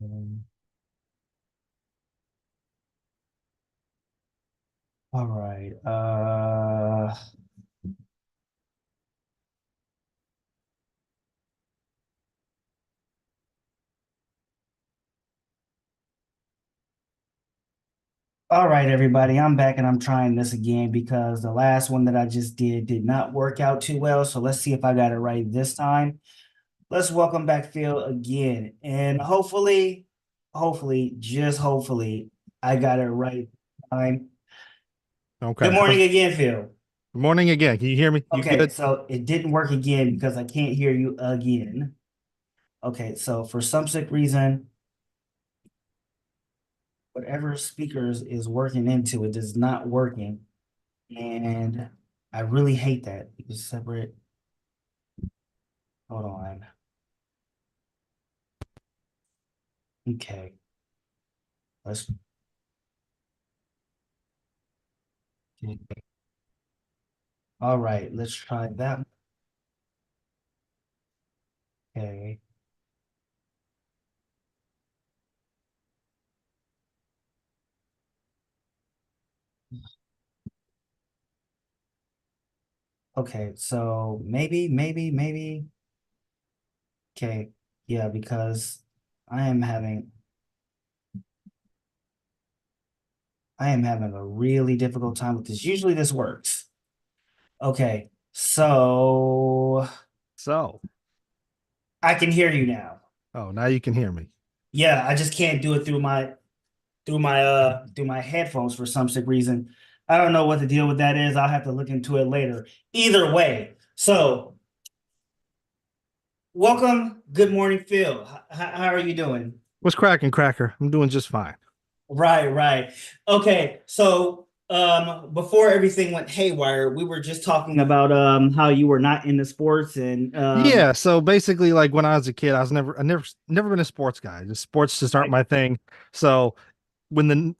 Um, all right. All right, everybody. I'm back and I'm trying this again because the last one that I just did not work out too well. So let's see if I got it right this time. Let's welcome back Phil again. And hopefully, just hopefully, I got it right this time. Good Okay. morning again, Phil. Good morning again. Can you hear me? You Okay, good? so it didn't work again because I can't hear you again. Okay, so for some sick reason, whatever speakers is working into it is not working. And I really hate that. Because separate, hold on. Okay, let's, all right, let's try that. Okay, okay, so maybe, okay, yeah, because I am having, I am having a really difficult time with this. Usually this works. Okay, so So, I can hear you now. oh, now you can hear me. Yeah, I just can't do it through my headphones for some sick reason. I don't know what the deal with that is. I'll have to look into it later. Either way, so welcome. Good morning, Phil. How are you doing? What's cracking, Cracker? I'm doing just fine. Right. Okay, so before everything went haywire, we were just talking about how you were not into sports and Yeah, so basically, like when I was a kid, I never been a sports guy. Just sports just aren't right, my thing. So when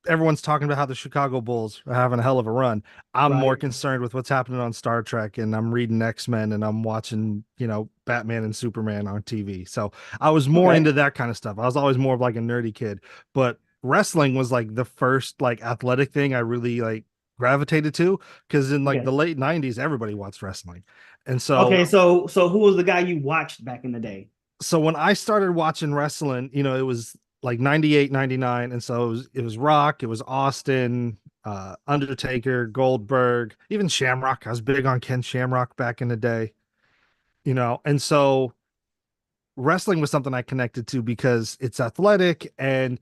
everyone's talking about how the Chicago Bulls are having a hell of a run, I'm more right, concerned with what's happening on Star Trek, and I'm reading X-Men, and I'm watching, Batman and Superman on TV. So I was more okay, into that kind of stuff. I was always more of like a nerdy kid, but wrestling was like the first like athletic thing I really like gravitated to because in like okay, the late 90s everybody watched wrestling. And so okay. So who was the guy you watched back in the day? so when I started watching wrestling, it was like 98, 99, and so it was Rock, it was Austin, Undertaker, Goldberg, even Shamrock. I was big on Ken Shamrock back in the day, and so wrestling was something I connected to because it's athletic and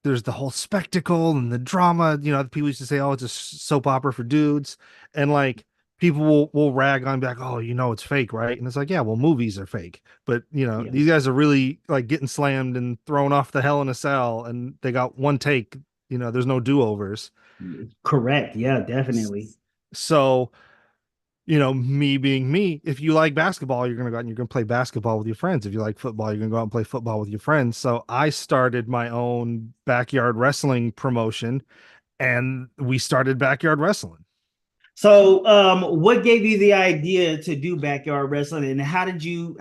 there's the whole spectacle and the drama. People used to say, "Oh, it's a soap opera for dudes," and like people will rag on back, "Oh, it's fake, right?" And it's like, yeah, well, movies are fake, but these Yes, guys are really like getting slammed and thrown off the Hell in a Cell, and they got one take. There's no do overs. correct. Yeah, definitely. So me being me, if you like basketball, you're gonna go out and you're gonna play basketball with your friends. If you like football, you're gonna go out and play football with your friends. So I started my own backyard wrestling promotion and we started backyard wrestling. So, what gave you the idea to do backyard wrestling, and how did you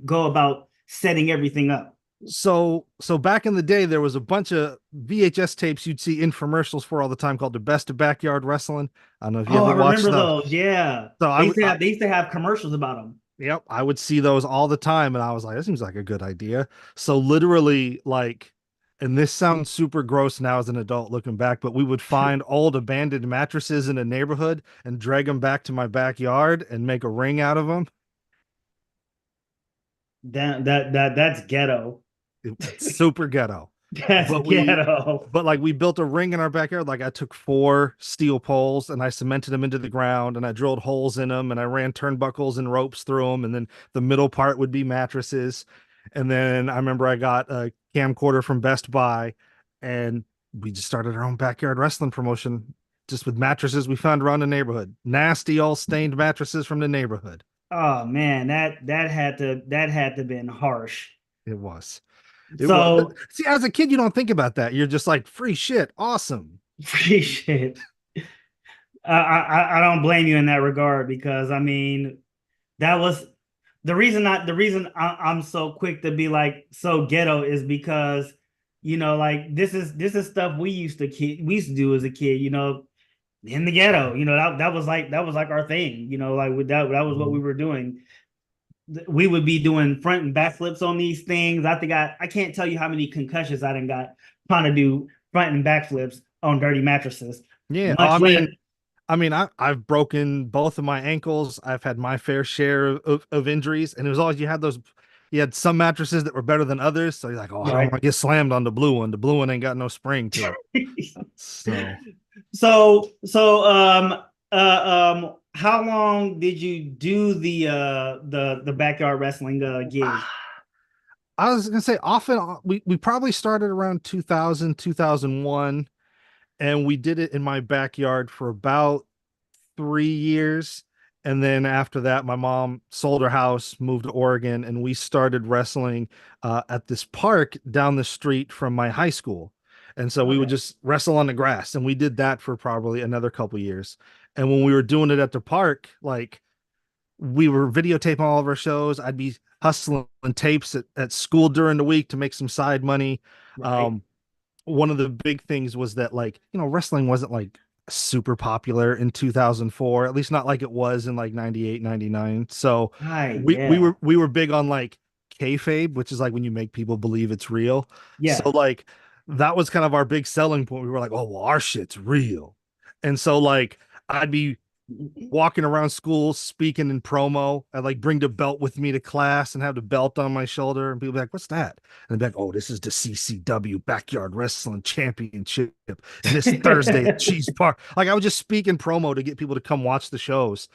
go about setting everything up? So back in the day, there was a bunch of VHS tapes you'd see infomercials for all the time called the Best of Backyard Wrestling. I don't know if you Oh, ever I watched remember those. those. Yeah, So they used to have commercials about them. yep, I would see those all the time, and I was like, this seems like a good idea. So literally, like, and this sounds super gross now as an adult looking back, but we would find old abandoned mattresses in a neighborhood and drag them back to my backyard and make a ring out of them. That's ghetto. It's super ghetto. That's But we ghetto. but like we built a ring in our backyard. Like I took four steel poles and I cemented them into the ground and I drilled holes in them and I ran turnbuckles and ropes through them, and then the middle part would be mattresses. And then I remember I got a camcorder from Best Buy and we just started our own backyard wrestling promotion just with mattresses we found around the neighborhood. Nasty all stained mattresses from the neighborhood. Oh man, that had to been harsh. It was. It was. So See, as a kid, you don't think about that. You're just like free shit, awesome. appreciate. I don't blame you in that regard because I mean that was I'm so quick to be like so ghetto is because like this is stuff we used to do as a kid, in the ghetto. That was like our thing, like with that was what we Mhm. were doing. We would be doing front and back flips on these things. I think I can't tell you how many concussions I done got trying to do front and back flips on dirty mattresses. Yeah. Much less. I've broken both of my ankles. I've had my fair share of injuries, and it was always you had some mattresses that were better than others. So you're like, oh, I don't Right. want to get slammed on the blue one. The blue one ain't got no spring to it. So How long did you do the backyard wrestling gig? I was gonna say often we probably started around 2000, 2001, and we did it in my backyard for about 3 years. And then after that, my mom sold her house, moved to Oregon, and we started wrestling at this park down the street from my high school. And so we would Okay. just wrestle on the grass, and we did that for probably another couple years. And when we were doing it at the park, like we were videotaping all of our shows. I'd be hustling tapes at school during the week to make some side money. Right. Um, One of the big things was that wrestling wasn't like super popular in 2004, at least not like it was in like 98, 99. So Right. we Yeah. were big on like kayfabe, which is like when you make people believe it's real. So Yeah. like that was kind of our big selling point. We were like, oh well, our shit's real. And so like I'd be walking around school speaking in promo. I'd like bring the belt with me to class and have the belt on my shoulder, and people be like, "What's that?" And I'd be like, "Oh, this is the CCW Backyard Wrestling Championship, and this Thursday at Cheese Park." Like I would just speak in promo to get people to come watch the shows.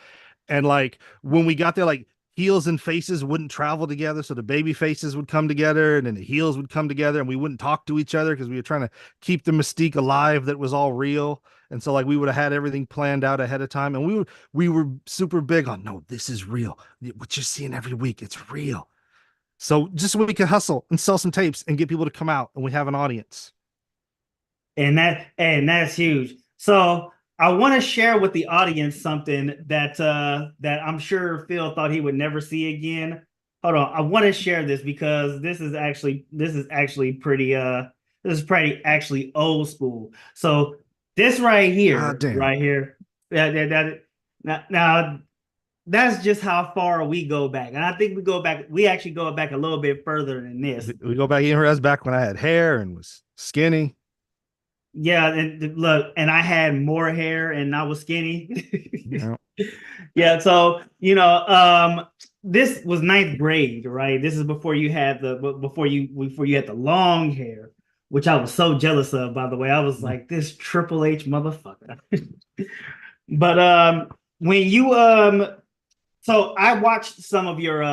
And like when we got there, like heels and faces wouldn't travel together. So the baby faces would come together and then the heels would come together and we wouldn't talk to each other because we were trying to keep the mystique alive that was all real. And so like we would have had everything planned out ahead of time. And we were super big on no, this is real. What you're seeing every week, it's real. So just so we could hustle and sell some tapes and get people to come out and we have an audience. And that's huge. So I want to share with the audience something that I'm sure Phil thought he would never see again. Hold on, I want to share this because this is actually pretty actually old school. So this God damn. right here, now that's just how far we go back, and I think we actually go back a little bit further than this. We go back in here. That's back when I had hair and was skinny. Yeah, and look, and I had more hair and I was You skinny. know, Yeah, so this was ninth grade, right? This is before you had the long hair, which I was so jealous of, by the way. I was like, this Triple H motherfucker. But when you so I watched some of your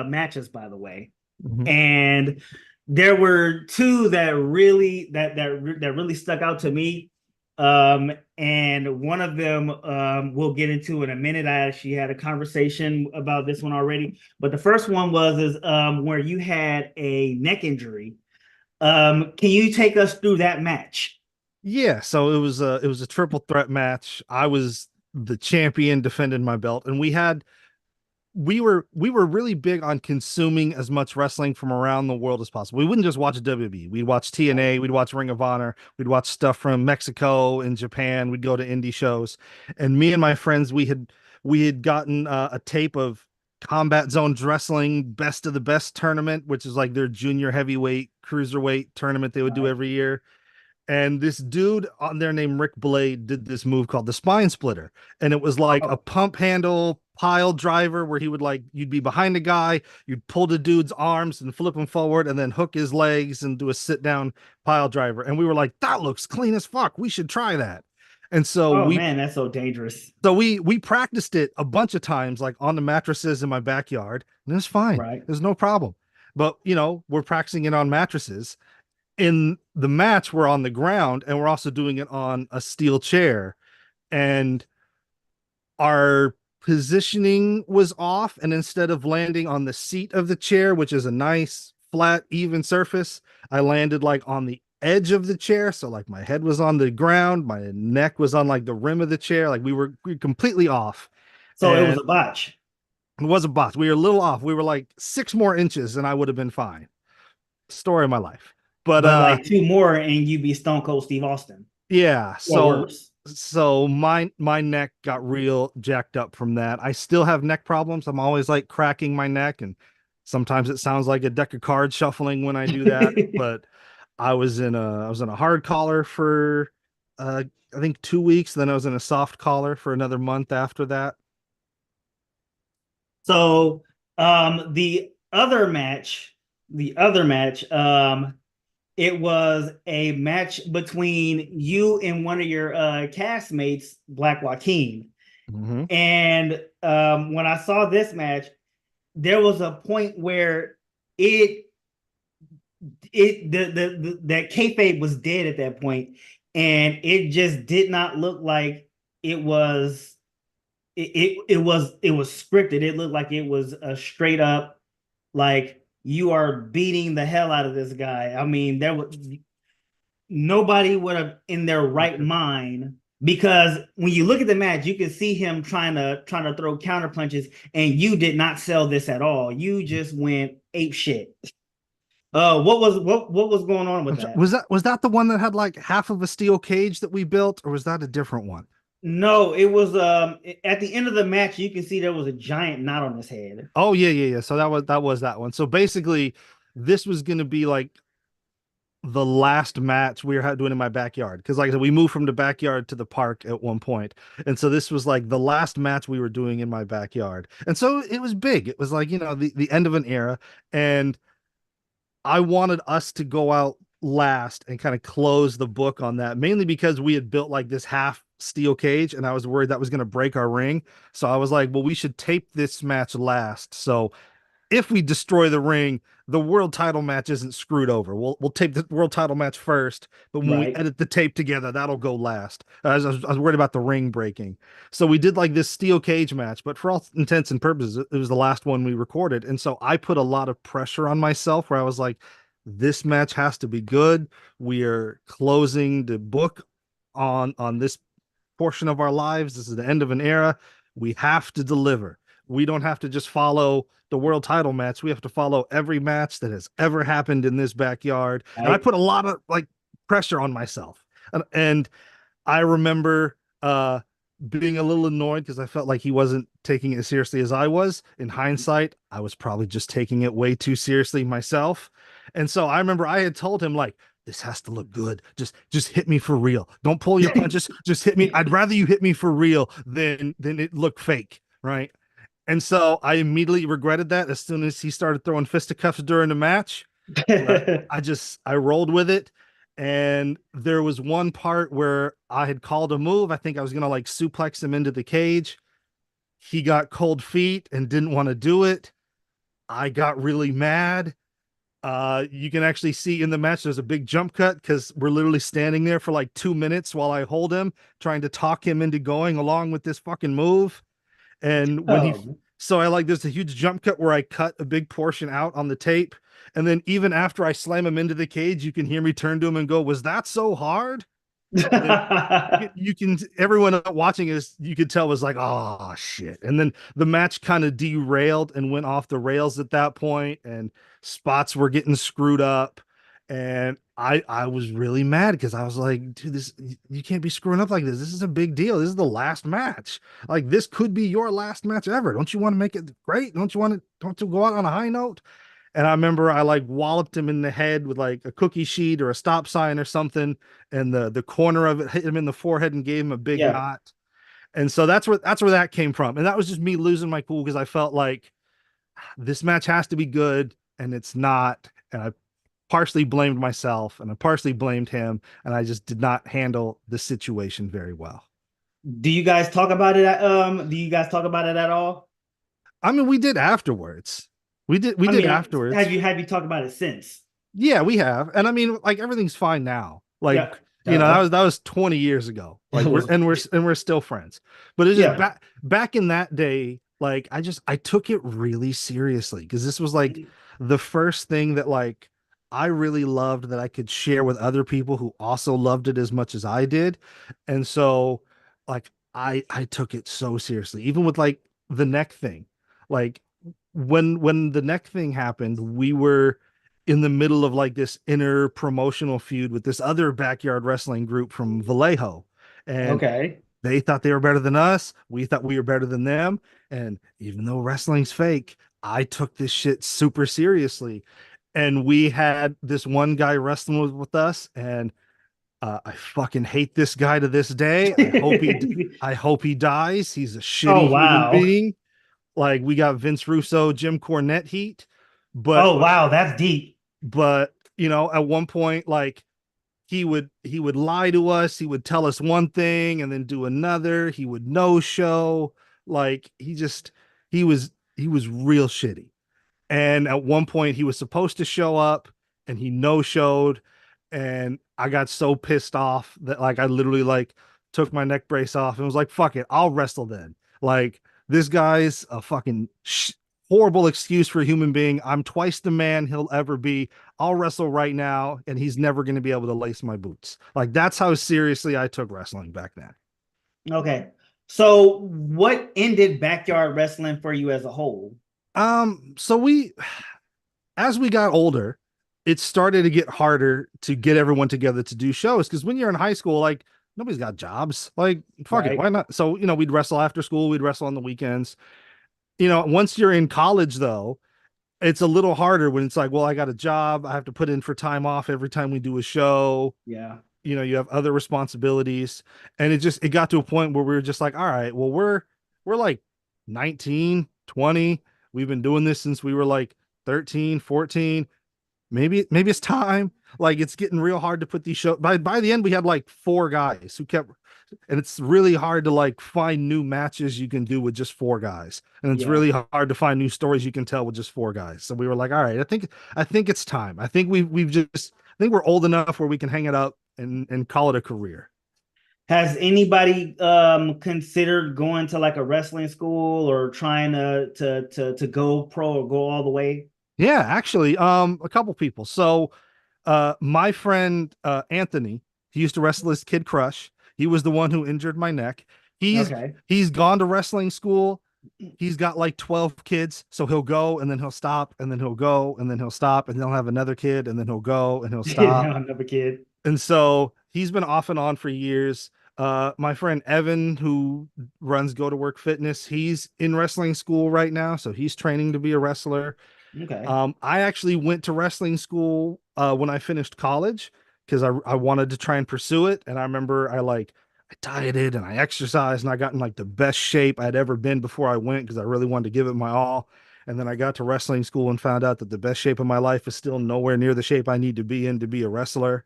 matches, by the way, Mhm. and there were two that really stuck out to me. And one of them we'll get into in a minute. I actually had a conversation about this one already, but the first one is where you had a neck injury. Can you take us through that match? Yeah, so it was a triple threat match. I was the champion defending my belt, and we were really big on consuming as much wrestling from around the world as possible. We wouldn't just watch WWE. We'd watch Right. TNA, we'd watch Ring of Honor, we'd watch stuff from Mexico and Japan. We'd go to indie shows. And me and my friends, we had gotten a tape of Combat Zones Wrestling Best of the Best tournament, which is like their junior heavyweight cruiserweight tournament they would do Right. every year. And this dude on there named Rick Blade did this move called the spine splitter. And it was like a Oh, pump handle pile driver where he would like, you'd be behind a guy, you'd pull the dude's arms and flip him forward and then hook his legs and do a sit down pile driver. And we were like, that looks clean as fuck. We should try that. And so oh we man, that's so dangerous. we practiced it a bunch of times, like on the mattresses in my backyard, and it was fine. Right. There's no problem. But we're practicing it on mattresses. In the match, we're on the ground and we're also doing it on a steel chair. And our positioning was off. And instead of landing on the seat of the chair, which is a nice, flat, even surface, I landed like on the edge of the chair. So like my head was on the ground, my neck was on like the rim of the chair. Like we were completely off. So it was And a botch. It was a botch. We were a little off. We were like 6 more inches and I would have been fine. Story of my life. But But like two more and you be Stone Cold Steve Austin yeah, or so worse. my neck got real jacked up from that. I still have neck problems. I'm always like cracking my neck, and sometimes it sounds like a deck of cards shuffling when I do that. But I was in a hard collar for uh I think 2 weeks, then I was in a soft collar for another month after that. So the other match, it was a match between you and one of your castmates, Black Joaquin. Mm-hmm. And when I saw this match, there was a point where it that kayfabe was dead at that point, and it just did not look like it was it was scripted. It looked like it was a straight up like you are beating the hell out of this guy. I mean, there was nobody would have in their right mind, because when you look at the match, you can see him trying to throw counter punches, and you did not sell this at all. You just went ape shit. What was going on with that? Was that the one that had like half of a steel cage that we built, or was that a different one? No, it was at the end of the match, you can see there was a giant knot on his head. Oh yeah. So that was that one. So basically, this was gonna be like the last match we were doing in my backyard, because like I said, we moved from the backyard to the park at one point, and so this was like the last match we were doing in my backyard, and so it was big. It was like, the end of an era, and I wanted us to go out last and kind of close the book on that, mainly because we had built like this half steel cage and I was worried that was going to break our ring. So I was like, well, we should tape this match last. So if we destroy the ring, the world title match isn't screwed over. We'll tape the world title match first, but when we Right. edit the tape together, that'll go last. I was worried about the ring breaking, so we did like this steel cage match. But for all intents and purposes, it was the last one we recorded, and so I put a lot of pressure on myself, where I was like, "This match has to be good. We are closing the book on this portion of our lives. This is the end of an era. We have to deliver. We don't have to just follow the world title match. We have to follow every match that has ever happened in this backyard." And I Right. put a lot of like pressure on myself. And I remember being a little annoyed because I felt like he wasn't taking it as seriously as I was. In hindsight, I was probably just taking it way too seriously myself. And so I remember I had told him like, this has to look good. Just hit me for real. Don't pull your punches. Just hit me. I'd rather you hit me for real than it look fake, right? And so I immediately regretted that as soon as he started throwing fisticuffs during the match. But I rolled with it. And there was one part where I had called a move. I think I was gonna like suplex him into the cage. He got cold feet and didn't want to do it. I got really mad. You can actually see in the match there's a big jump cut because we're literally standing there for like 2 minutes while I hold him, trying to talk him into going along with this fucking move. And when he, Oh. so I like, there's a huge jump cut where I cut a big portion out on the tape. And then even after I slam him into the cage, you can hear me turn to him and go, "Was that so hard?" And then you can everyone watching is you could tell was like, "Oh shit." And then the match kind of derailed and went off the rails at that point, and spots were getting screwed up. And I was really mad because I was like, dude, this, you can't be screwing up like this. This is a big deal. This is the last match. Like, this could be your last match ever. Don't you want to make it great? Don't you go out on a high note? And I remember I like walloped him in the head with like a cookie sheet or a stop sign or something, and the corner of it hit him in the forehead and gave him a big Yeah. knot. And so that's where that came from. And that was just me losing my cool because I felt like this match has to be good and it's not. And I partially blamed myself and I partially blamed him, and I just did not handle the situation very well. Do you guys talk about it? Do you guys talk about it at all? I mean, we did afterwards. We I did mean, have afterwards. you talked about it since? Yeah, we have. And I mean, like, everything's fine now. Yeah. Like, That, that was 20 years ago. that Like, was we're still friends. But it's just yeah. back in that day, like I took it really seriously because this was like the first thing that like I really loved that I could share with other people who also loved it as much as I did. And so like I took it so seriously, even with like the neck thing. Like when the neck thing happened, we were in the middle of like this inner promotional feud with this other backyard wrestling group from Vallejo. And Okay. they thought they were better than us. We thought we were better than them. And even though wrestling's fake, I took this shit super seriously. And we had this one guy wrestling with us, and I fucking hate this guy to this day. I hope he dies. He's a Oh shitty human wow. being. Like we got Vince Russo, Jim Cornette heat, but Oh wow, that's deep. you know, at one point, like he would lie to us. He would tell us one thing and then do another. He would no show. Like he was real shitty. And at one point he was supposed to show up and he no showed. And I got so pissed off that like I literally like took my neck brace off and was like, fuck it, I'll wrestle then. Like this guy's a fucking horrible excuse for a human being. I'm twice the man he'll ever be. I'll wrestle right now, and he's never going to be able to lace my boots. Like that's how seriously I took wrestling back then. Okay. So what ended backyard wrestling for you as a whole? So as we got older, it started to get harder to get everyone together to do shows because when you're in high school, like nobody's got jobs. Like, fuck it, Right. why not? So, we'd wrestle after school, we'd wrestle on the weekends. Once you're in college though, it's a little harder when it's like, well, I got a job, I have to put in for time off every time we do a show. Yeah. You have other responsibilities. And it got to a point where we were just like, all right, well, we're like 19, 20. We've been doing this since we were like 13, 14. Maybe it's time. Like it's getting real hard to put these shows. By the end, we had like four guys who kept, and it's really hard to like find new matches you can do with just four guys, and it's Yeah. really hard to find new stories you can tell with just four guys. So we were like, all right, I think it's time. I think I think we're old enough where we can hang it up and call it a career. Has anybody considered going to like a wrestling school or trying to go pro or go all the way? Yeah, actually, a couple people. So, my friend Anthony, he used to wrestle as Kid Crush. He was the one who injured my neck. He's Okay. he's gone to wrestling school. He's got like 12 kids, so he'll go and then he'll stop and then he'll go and then he'll stop and then he'll have another kid and then he'll go and he'll stop. Another kid. And so he's been off and on for years. My friend Evan, who runs Go to Work Fitness, he's in wrestling school right now, so he's training to be a wrestler. Okay. I actually went to wrestling school when I finished college because I wanted to try and pursue it. And I remember I dieted and I exercised and I got in like the best shape I'd ever been before I went because I really wanted to give it my all. And then I got to wrestling school and found out that the best shape of my life is still nowhere near the shape I need to be in to be a wrestler.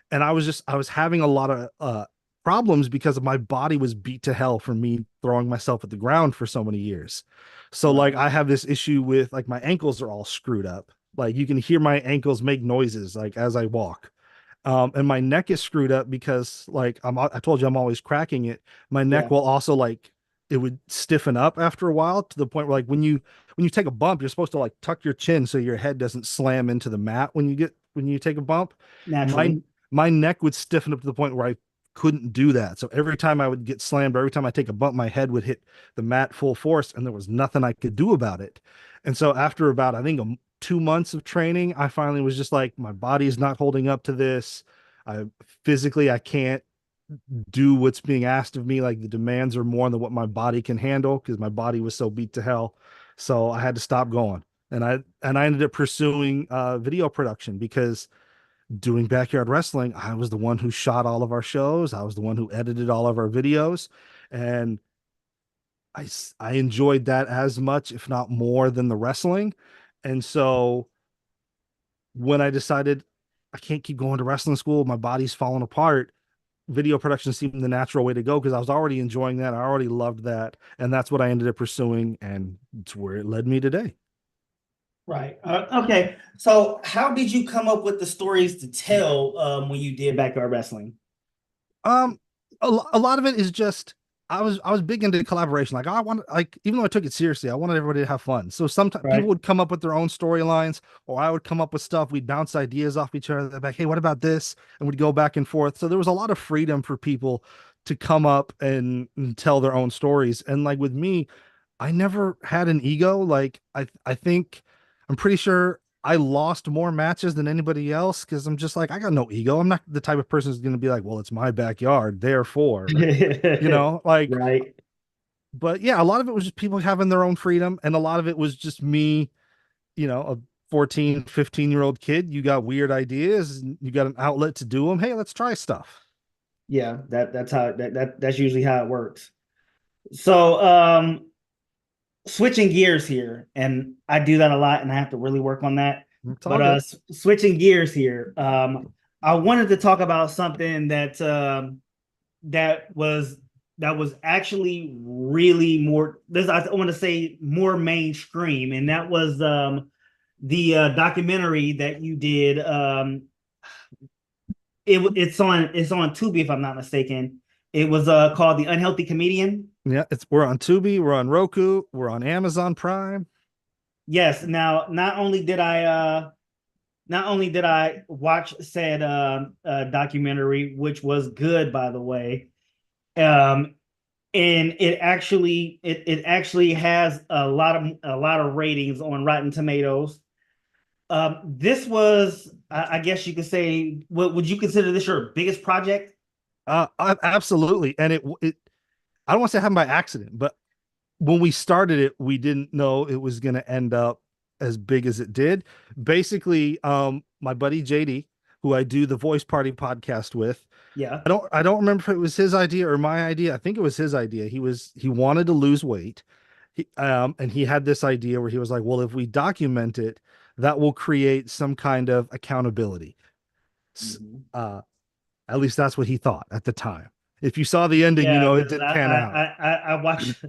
And I was having a lot of problems because my body was beat to hell from me throwing myself at the ground for so many years. So like Right. I have this issue with like my ankles are all screwed up. Like you can hear my ankles make noises like as I walk. And my neck is screwed up because like I told you I'm always cracking it. My neck Yeah. will also like it would stiffen up after a while to the point where like when you take a bump, you're supposed to like tuck your chin so your head doesn't slam into the mat when you take a bump. My Naturally. my neck would stiffen up to the point where I couldn't do that. So every time I would get slammed, or every time I take a bump, my head would hit the mat full force, and there was nothing I could do about it. And so after about I think 2 months of training, I finally was just like, my body is not holding up to this. I physically I can't do what's being asked of me. Like the demands are more than what my body can handle because my body was so beat to hell. So I had to stop going. And I ended up pursuing video production because doing backyard wrestling, I was the one who shot all of our shows. I was the one who edited all of our videos. And I enjoyed that as much, if not more, than the wrestling. And so when I decided I can't keep going to wrestling school, my body's falling apart, video production seemed the natural way to go because I was already enjoying that. I already loved that. And that's what I ended up pursuing. And it's where it led me today. Right. Okay. So, how did you come up with the stories to tell when you did backyard wrestling? Um, a lot of it is just I was big into collaboration. Like I wanted, like even though I took it seriously, I wanted everybody to have fun. So sometimes people Right. would come up with their own storylines, or I would come up with stuff. We'd bounce ideas off each other. Like, hey, what about this? And we'd go back and forth. So there was a lot of freedom for people to come up and tell their own stories. And like with me, I never had an ego. Like I think I'm pretty sure I lost more matches than anybody else because I'm just like I got no ego. I'm not the type of person who's going to be like, well, it's my backyard, therefore, like. Right. But yeah, a lot of it was just people having their own freedom, and a lot of it was just me, a 14, 15-year-old kid. You got weird ideas, and you got an outlet to do them. Hey, let's try stuff. Yeah, that's how that's usually how it works. So switching gears here, and I do that a lot, and I have to really work on that. It's all But good. switching gears here, I wanted to talk about something that was that was actually really more. This I want to say more mainstream, and that was the documentary that you did. It's on Tubi if I'm not mistaken. It was called The Unhealthy Comedian. Yeah, we're on Tubi, we're on Roku, we're on Amazon Prime. Yes. Now, not only did I watch said documentary, which was good by the way, um, and it actually has a lot of ratings on Rotten Tomatoes. This was, I guess you could say, what would you consider this your biggest project? Absolutely. And it I don't want to say it happened by accident, but when we started it, we didn't know it was going to end up as big as it did. Basically, my buddy JD, who I do the Voice Party podcast with, Yeah. I don't remember if it was his idea or my idea. I think it was his idea. He wanted to lose weight. And he had this idea where he was like, well, if we document it, that will create some kind of accountability. Mhm. Uh, at least that's what he thought at the time. If you saw the ending, Yeah, it because didn't pan out. I watched.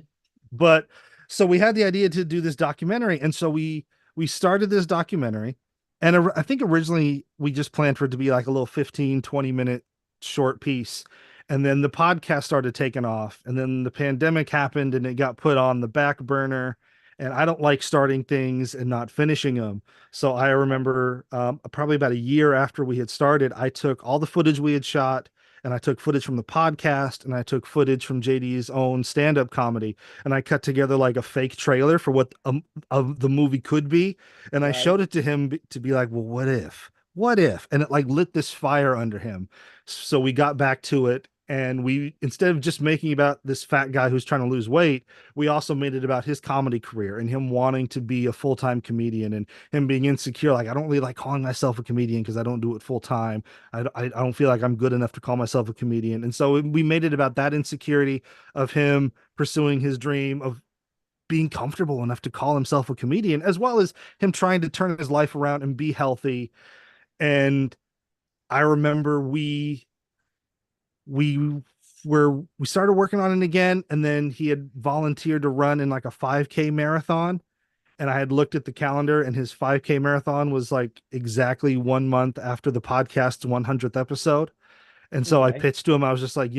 But so we had the idea to do this documentary, and so we started this documentary, and I think originally we just planned for it to be like a little 15-20 minute short piece, and then the podcast started taking off, and then the pandemic happened and it got put on the back burner. And I don't like starting things and not finishing them. So I remember probably about a year after we had started, I took all the footage we had shot, and I took footage from the podcast, and I took footage from JD's own stand-up comedy, and I cut together like a fake trailer for what of the movie could be, and I Right. showed it to him to be like, well, what if? What if? And it like lit this fire under him. So we got back to it, and we, instead of just making about this fat guy who's trying to lose weight, we also made it about his comedy career and him wanting to be a full-time comedian and him being insecure. Like, I don't really like calling myself a comedian because I don't do it full time. I don't feel like I'm good enough to call myself a comedian. And so we made it about that insecurity of him pursuing his dream of being comfortable enough to call himself a comedian, as well as him trying to turn his life around and be healthy. And I remember we we started working on it again, and then he had volunteered to run in like a 5K marathon, and I had looked at the calendar, and his 5K marathon was like exactly 1 month after the podcast's 100th episode. And so I Okay. pitched to him, I was just like,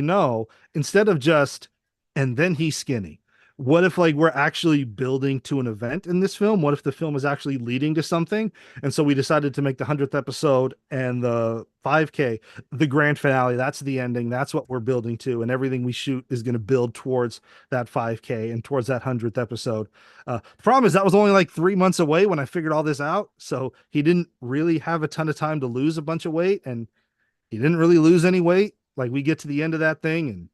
instead of just, and then he's skinny. What if like we're actually building to an event in this film? What if the film is actually leading to something? And so we decided to make the 100th episode and the 5K the grand finale. That's the ending. That's what we're building to. And everything we shoot is going to build towards that 5K and towards that 100th episode. The problem is that was only like 3 months away when I figured all this out. So he didn't really have a ton of time to lose a bunch of weight. And he didn't really lose any weight. Like, we get to the end of that thing and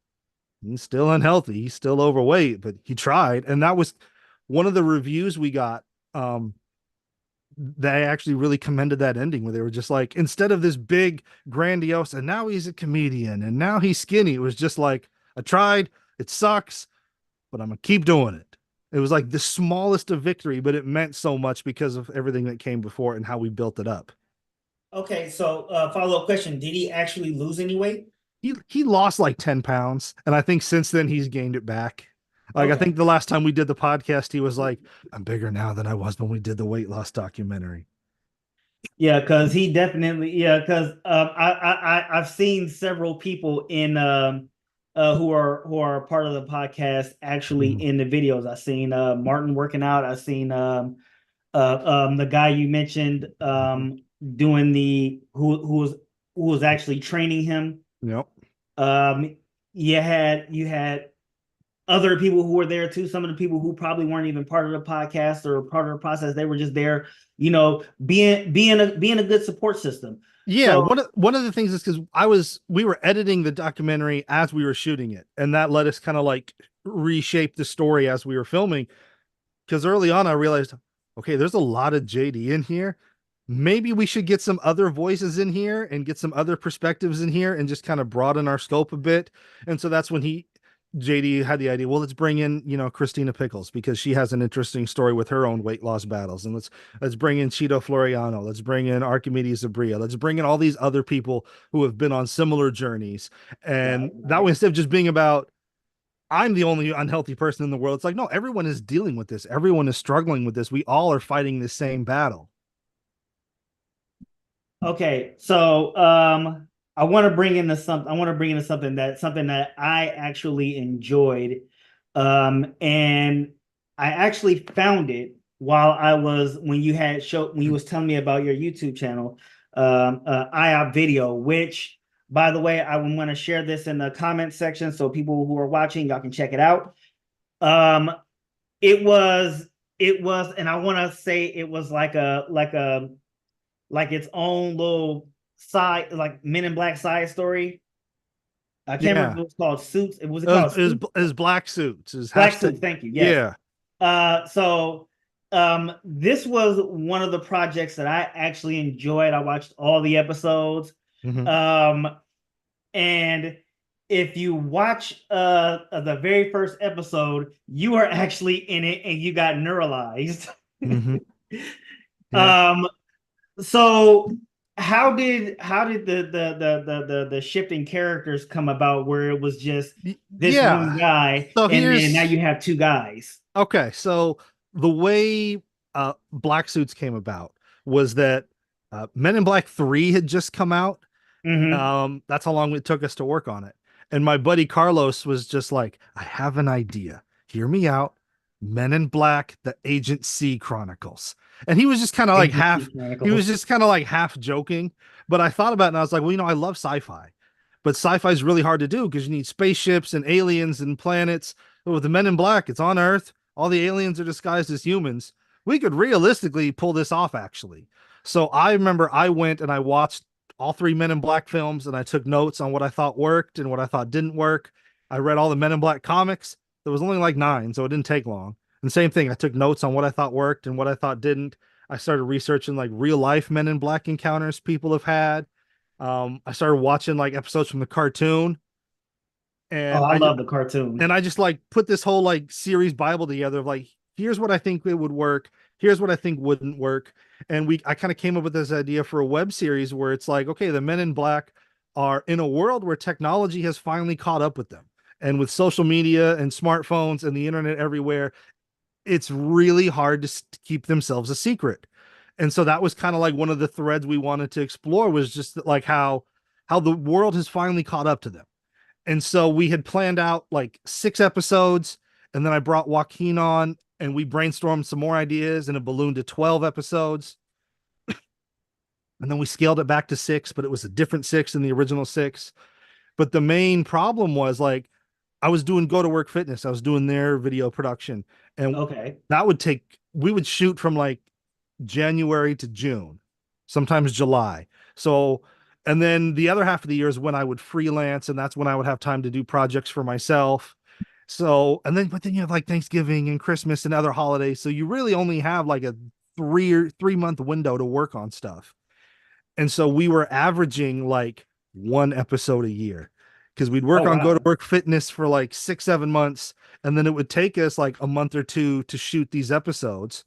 he's still unhealthy. He's still overweight, but he tried. And that was one of the reviews we got. They actually really commended that ending where they were just like, instead of this big grandiose, and now he's a comedian and now he's skinny, it was just like, I tried, it sucks, but I'm gonna keep doing it. It was like the smallest of victory, but it meant so much because of everything that came before and how we built it up. Okay. So follow-up question: did he actually lose any weight? He lost like 10 pounds, and I think since then he's gained it back. Like, I think Okay. the last time we did the podcast, he was like, I'm bigger now than I was when we did the weight loss documentary. Yeah, because he definitely, yeah, because I've seen several people in who are part of the podcast actually Mhm. in the videos. I've seen Martin working out. I've seen the guy you mentioned doing the who was actually training him. Yep. Um you had other people who were there too. Some of the people who probably weren't even part of the podcast or part of the process, they were just there, being a good support system. Yeah, So one of the things is because we were editing the documentary as we were shooting it, and that let us kind of like reshape the story as we were filming. Because early on, I realized, okay, there's a lot of JD in here. Maybe we should get some other voices in here and get some other perspectives in here and just kind of broaden our scope a bit. And so that's when JD had the idea, well, let's bring in, Christina Pickles because she has an interesting story with her own weight loss battles. And let's bring in Cheeto Floriano. Let's bring in Archimedes Zabria. Let's bring in all these other people who have been on similar journeys. And that way, instead of just being about, I'm the only unhealthy person in the world, it's like, no, everyone is dealing with this. Everyone is struggling with this. We all are fighting the same battle. okay, so I want to bring into something. I want to bring into something that I actually enjoyed, and I actually found it while I was when you was telling me about your YouTube channel, IOP video. Which, by the way, I want to share this in the comment section so people who are watching y'all can check it out. Um, it was, and I want to say it was like its own little side, like Men in Black side story. I can't remember if Yeah. it was called Suits. It was it called Is Suits? is black suits is Black hashtag. Suits. Thank you. Yes. Yeah. So this was one of the projects that I actually enjoyed. I watched all the episodes. Mhm. Um, and if you watch the very first episode, you are actually in it and you got neuralized. Mhm. Yeah. um, So how did the shifting characters come about where it was just this one Yeah. guy So and then now here's you have two guys? okay. So the way black suits came about was that Men in Black 3 had just come out. Mm-hmm. That's how long it took us to work on it. And my buddy Carlos was just like, I have an idea. Hear me out. Men in Black, the Agent C Chronicles. And he was just kind of like Agency half, he was Chronicles. just kind of like half joking. But I thought about it and I was like, well, I love sci-fi. But sci-fi is really hard to do because you need spaceships and aliens and planets. But with the Men in Black, it's on Earth. All the aliens are disguised as humans. We could realistically pull this off, actually. So I remember I went and I watched all three Men in Black films and I took notes on what I thought worked and what I thought didn't work. I read all the Men in Black comics. There was only like 9, so it didn't take long. And same thing, I took notes on what I thought worked and what I thought didn't. I started researching like real life Men in Black encounters people have had. I started watching like episodes from the cartoon, Oh, and I love the cartoon. I just like put this whole like series Bible together of like, here's what I think it would work. Here's what I think wouldn't work. And I kind of came up with this idea for a web series where it's like, okay, the Men in Black are in a world where technology has finally caught up with them. And with social media and smartphones and the internet everywhere, it's really hard to keep themselves a secret. And so that was kind of like one of the threads we wanted to explore was just like how the world has finally caught up to them. And so we had planned out like 6 episodes, and then I brought Joaquin on and we brainstormed some more ideas and it ballooned to 12 episodes. And then we scaled it back to 6, but it was a different 6 than the original 6. But the main problem was like I was doing Go to Work Fitness. I was doing their video production. And Okay. we would shoot from like January to June, sometimes July. So, and then the other half of the year is when I would freelance, and that's when I would have time to do projects for myself. So, but then you have like Thanksgiving and Christmas and other holidays. So you really only have like a 3 month window to work on stuff. And so we were averaging like 1 episode a year because we'd Oh work on Go to wow. Work Fitness for like 6, 7 months. And then it would take us like a month or two to shoot these episodes.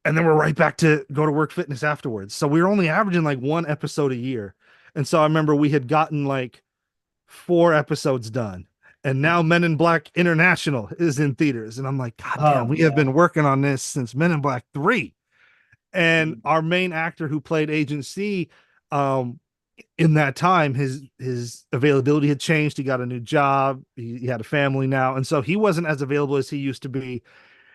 And then we're right back to Go to Work Fitness afterwards. So we were only averaging like 1 episode a year. And so I remember we had gotten like 4 episodes done. And now Men in Black International is in theaters. And I'm like, God damn, Oh we have yeah. been working on this since Men in Black 3. And our main actor who played Agent C, um, in that time, his availability had changed. He got a new job. He had a family now. And so he wasn't as available as he used to be.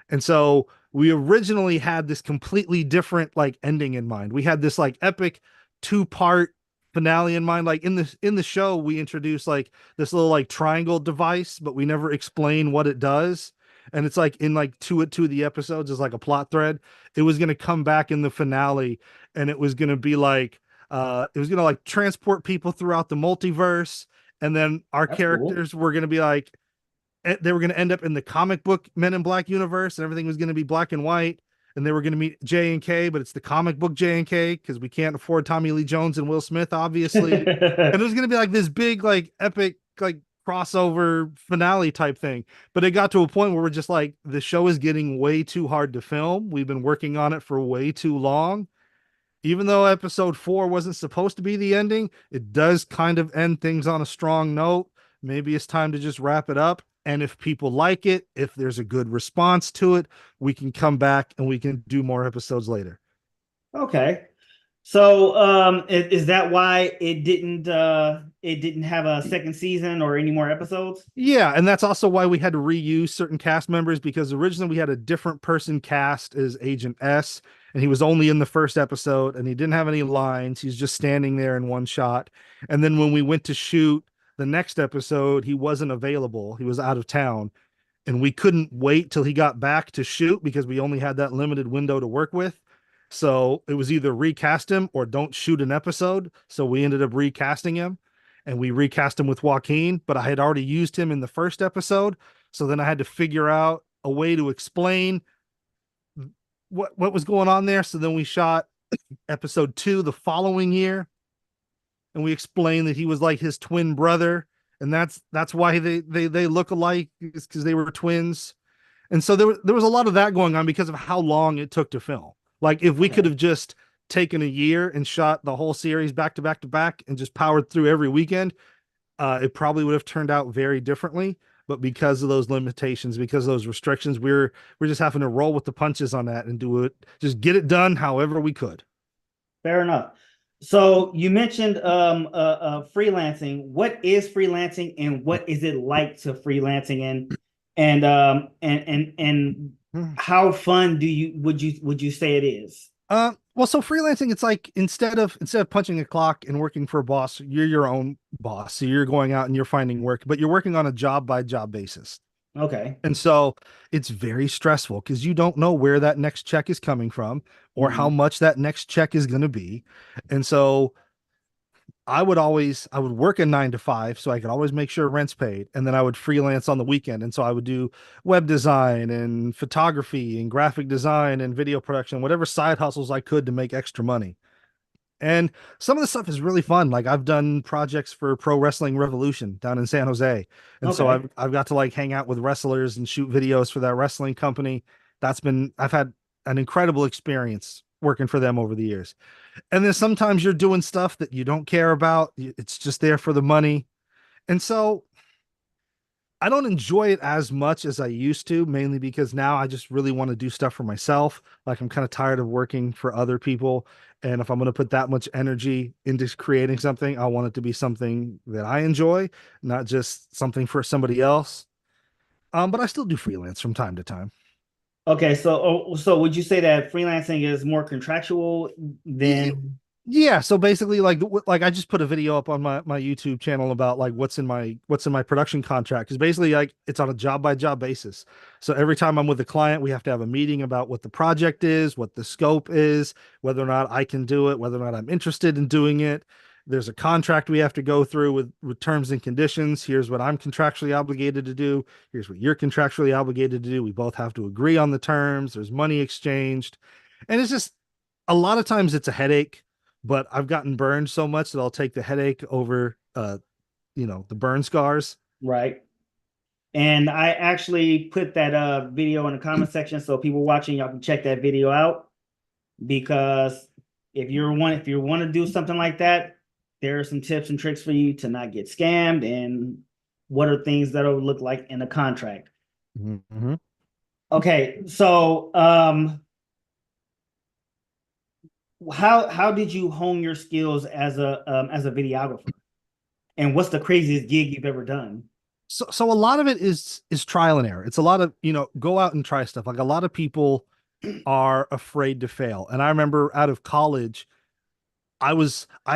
And so we originally had this completely different like ending in mind. We had this like epic 2-part finale in mind. Like in the show, we introduce like this little like triangle device, but we never explain what it does. And it's like in like two of the episodes is like a plot thread. It was gonna come back in the finale, and it was gonna be like it was gonna like transport people throughout the multiverse, and then our That's cool. characters were gonna be like they were going to end up in the comic book Men in Black universe, and everything was going to be black and white. And they were going to meet J and K, but it's the comic book J and K because we can't afford Tommy Lee Jones and Will Smith, obviously. And it was going to be like this big, like epic, like crossover finale type thing. But it got to a point where we're just like, the show is getting way too hard to film. We've been working on it for way too long. Even though episode 4 wasn't supposed to be the ending, it does kind of end things on a strong note. Maybe it's time to just wrap it up. And if people like it, if there's a good response to it, we can come back and we can do more episodes later. Okay. So is that why it didn't have a second season or any more episodes? Yeah, and that's also why we had to reuse certain cast members because originally we had a different person cast as Agent S, and he was only in the first episode and he didn't have any lines. He's just standing there in one shot. And then when we went to shoot the next episode, he wasn't available. He was out of town, and we couldn't wait till he got back to shoot because we only had that limited window to work with. So it was either recast him or don't shoot an episode. So we ended up recasting him, and we recast him with Joaquin, but I had already used him in the first episode. So then I had to figure out a way to explain what was going on there. So then we shot episode 2 the following year, and we explained that he was like his twin brother, and that's why they look alike, is because they were twins. And so there was a lot of that going on because of how long it took to film. Like if we could Okay. have just taken a year and shot the whole series back to back to back and just powered through every weekend, it probably would have turned out very differently. But because of those limitations, because of those restrictions, we're just having to roll with the punches on that and do it, just get it done however we could. Fair enough. So you mentioned freelancing. What is freelancing and what is it like to freelancing and how fun do you would you say it is? Well, so freelancing, it's like instead of punching a clock and working for a boss, you're your own boss. So you're going out and you're finding work, but you're working on a job by job basis. Okay. And so it's very stressful because you don't know where that next check is coming from or how Mhm. much that next check is going to be. And so I would work a 9 to 5 so I could always make sure rent's paid. And then I would freelance on the weekend. And so I would do web design and photography and graphic design and video production, whatever side hustles I could to make extra money. And some of the stuff is really fun. Like I've done projects for Pro Wrestling Revolution down in San Jose. And so Okay. I've got to like hang out with wrestlers and shoot videos for that wrestling company. I've had an incredible experience working for them over the years. And then sometimes you're doing stuff that you don't care about. It's just there for the money. And so I don't enjoy it as much as I used to, mainly because now I just really want to do stuff for myself. Like I'm kind of tired of working for other people. And if I'm going to put that much energy into creating something, I want it to be something that I enjoy, not just something for somebody else. But I still do freelance from time to time. Okay. So would you say that freelancing is more contractual than Yeah, so basically like I just put a video up on my YouTube channel about like what's in my production contract, because basically like it's on a job by job basis. So every time I'm with a client, we have to have a meeting about what the project is, what the scope is, whether or not I can do it, whether or not I'm interested in doing it. There's a contract we have to go through with terms and conditions. Here's what I'm contractually obligated to do. Here's what you're contractually obligated to do. We both have to agree on the terms. There's money exchanged. And it's just a lot of times it's a headache, but I've gotten burned so much that I'll take the headache over the burn scars. right? And I actually put that video in the comment section so people watching y'all can check that video out because if you want to do something like that, there are some tips and tricks for you to not get scammed and what are things that'll look like in a contract. Mm-hmm. Okay, so how did you hone your skills as a videographer? And what's the craziest gig you've ever done? So a lot of it is trial and error. It's a lot of, go out and try stuff. Like a lot of people are afraid to fail. And I remember out of college, I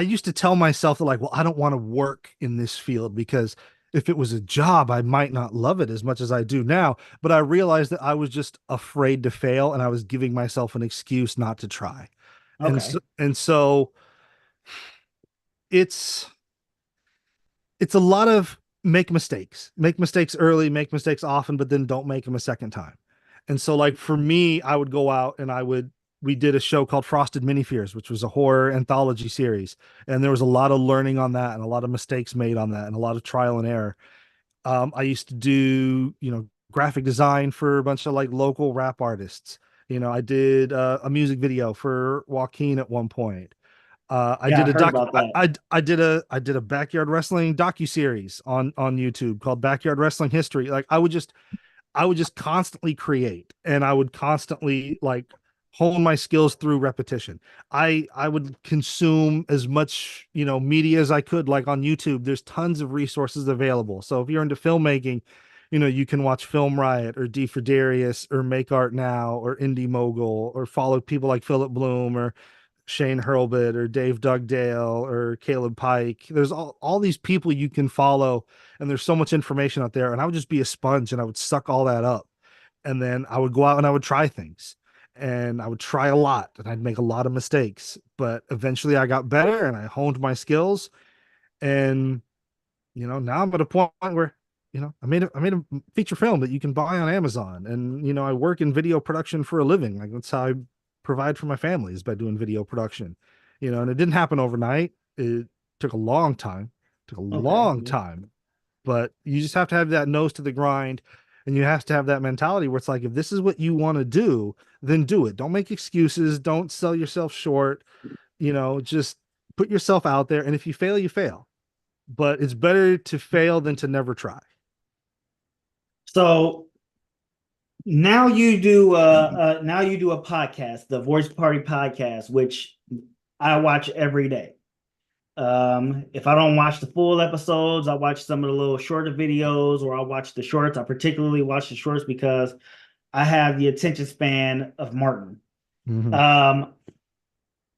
used to tell myself that like, well, I don't want to work in this field because if it was a job, I might not love it as much as I do now. But I realized that I was just afraid to fail and I was giving myself an excuse not to try. Okay. And so it's it's a lot of make mistakes early, make mistakes often, but then don't make them a second time. And so, like for me, I would go out and we did a show called Frosted Mini Fears, which was a horror anthology series. And there was a lot of learning on that and a lot of mistakes made on that and a lot of trial and error. I used to do, graphic design for a bunch of like local rap artists. I did a music video for Joaquin at one point. I Yeah, did I a heard doc. about that. I did a backyard wrestling docu series on YouTube called Backyard Wrestling History. Like I would just constantly create, and I would constantly like hone my skills through repetition. I would consume as much media as I could. Like on YouTube, there's tons of resources available. So if you're into filmmaking, you can watch Film Riot or D for Darius or Make Art Now or Indie Mogul or follow people like Philip Bloom or Shane Hurlbut or Dave Dugdale or Caleb Pike. There's all these people you can follow, and there's so much information out there. And I would just be a sponge and I would suck all that up. And then I would go out and I would try things. And I would try a lot and I'd make a lot of mistakes. But eventually I got better and I honed my skills. And now I'm at a point where, I made a feature film that you can buy on Amazon. And I work in video production for a living. Like that's how I provide for my family is by doing video production. And it didn't happen overnight. It took a long time, took a Okay. long time, but you just have to have that nose to the grind and you have to have that mentality where it's like, if this is what you want to do, then do it. Don't make excuses. Don't sell yourself short. Just put yourself out there. And if you fail, you fail. But it's better to fail than to never try. So now you do a podcast, the Voice Party podcast, which I watch every day. If I don't watch the full episodes, I watch some of the little shorter videos or I'll watch the shorts. I particularly watch the shorts because I have the attention span of Martin. Mhm. Um,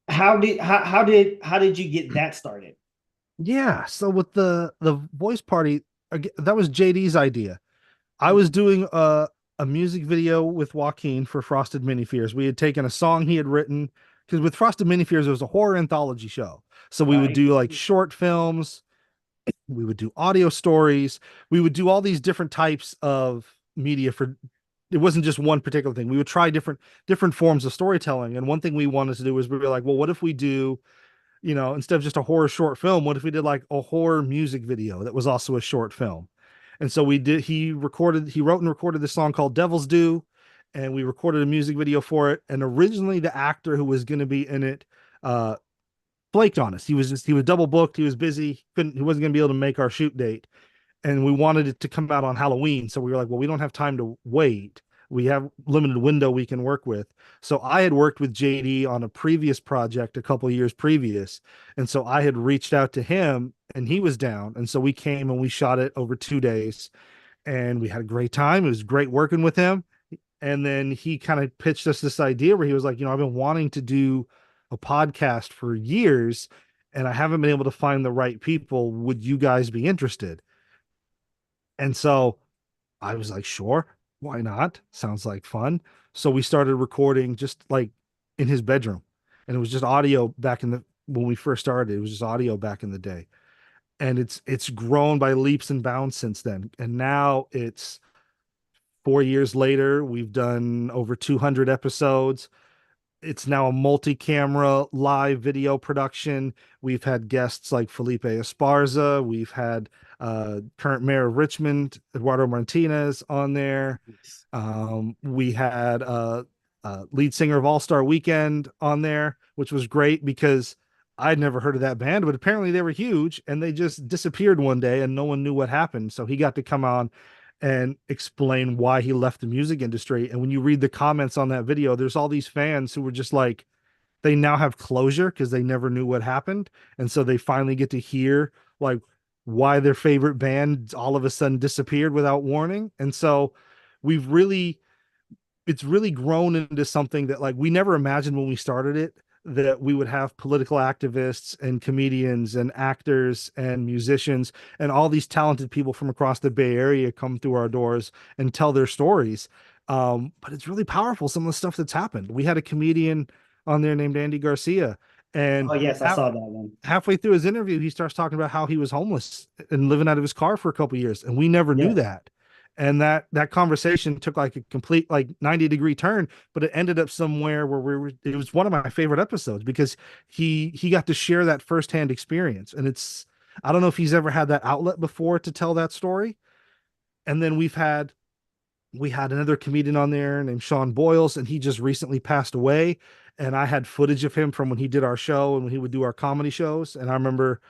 how did you get that started? Yeah. So with the voice party, that was JD's idea. I was doing a music video with Joaquin for Frosted Mini Fears. We had taken a song he had written because with Frosted Mini Fears, it was a horror anthology show. So we would Right. do like short films, we would do audio stories, we would do all these different types of media for it wasn't just one particular thing. We would try different forms of storytelling. And one thing we wanted to do was we were like, well, what if we do, instead of just a horror short film, what if we did like a horror music video that was also a short film? And so he wrote and recorded this song called Devil's Due, and we recorded a music video for it. And originally the actor who was going to be in it, uh, flaked on us. He was double booked. He was busy. He wasn't going to be able to make our shoot date. And we wanted it to come out on Halloween. So we were like, well, we don't have time to wait. We have limited window we can work with. So I had worked with JD on a previous project a couple years previous. And so I had reached out to him and he was down. And so we came and we shot it over 2 days and we had a great time. It was great working with him. And then he kind of pitched us this idea where he was like, I've been wanting to do a podcast for years and I haven't been able to find the right people. Would you guys be interested? And so I was like, sure, why not? Sounds like fun. So we started recording just like in his bedroom. And it was just audio back in the when we first started, it was just audio back in the day. And it's grown by leaps and bounds since then. And now it's 4 years later, we've done over 200 episodes. It's now a multi-camera live video production. We've had guests like Felipe Esparza. We've had current mayor of Richmond, Eduardo Martinez, on there. We had lead singer of All Star Weekend on there, which was great because I'd never heard of that band, but apparently they were huge and they just disappeared one day and no one knew what happened. So he got to come on and explain why he left the music industry. And when you read the comments on that video, there's all these fans who were just like, they now have closure because they never knew what happened. And so they finally get to hear like why their favorite band all of a sudden disappeared without warning. And so we've really, it's really grown into something that like we never imagined when we started it that we would have political activists and comedians and actors and musicians and all these talented people from across the Bay Area come through our doors and tell their stories. But it's really powerful, some of the stuff that's happened. We had a comedian on there named Andy Garcia, and Oh yes, I saw that one. halfway through his interview, he starts talking about how he was homeless and living out of his car for a couple years, and we never knew Yeah. that. And that conversation took like a complete like 90-degree turn, but it ended up somewhere where we were. It was one of my favorite episodes because he got to share that firsthand experience, and it's I don't know if he's ever had that outlet before to tell that story. And then we had another comedian on there named Sean Boyles, and he just recently passed away. And I had footage of him from when he did our show and when he would do our comedy shows. And I remember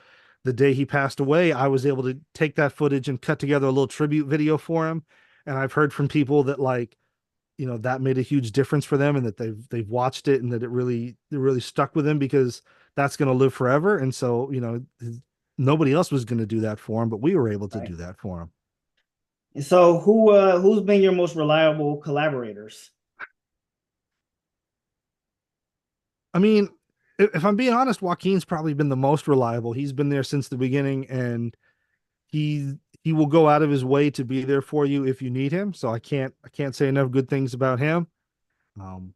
the day he passed away, I was able to take that footage and cut together a little tribute video for him. And I've heard from people that like, that made a huge difference for them and that they've watched it and that it really stuck with them because that's going to live forever. And so, nobody else was going to do that for him, but we were able to Right. do that for him. So who's been your most reliable collaborators? I mean, if I'm being honest, Joaquin's probably been the most reliable. He's been there since the beginning, and he will go out of his way to be there for you if you need him. So I can't say enough good things about him. Um,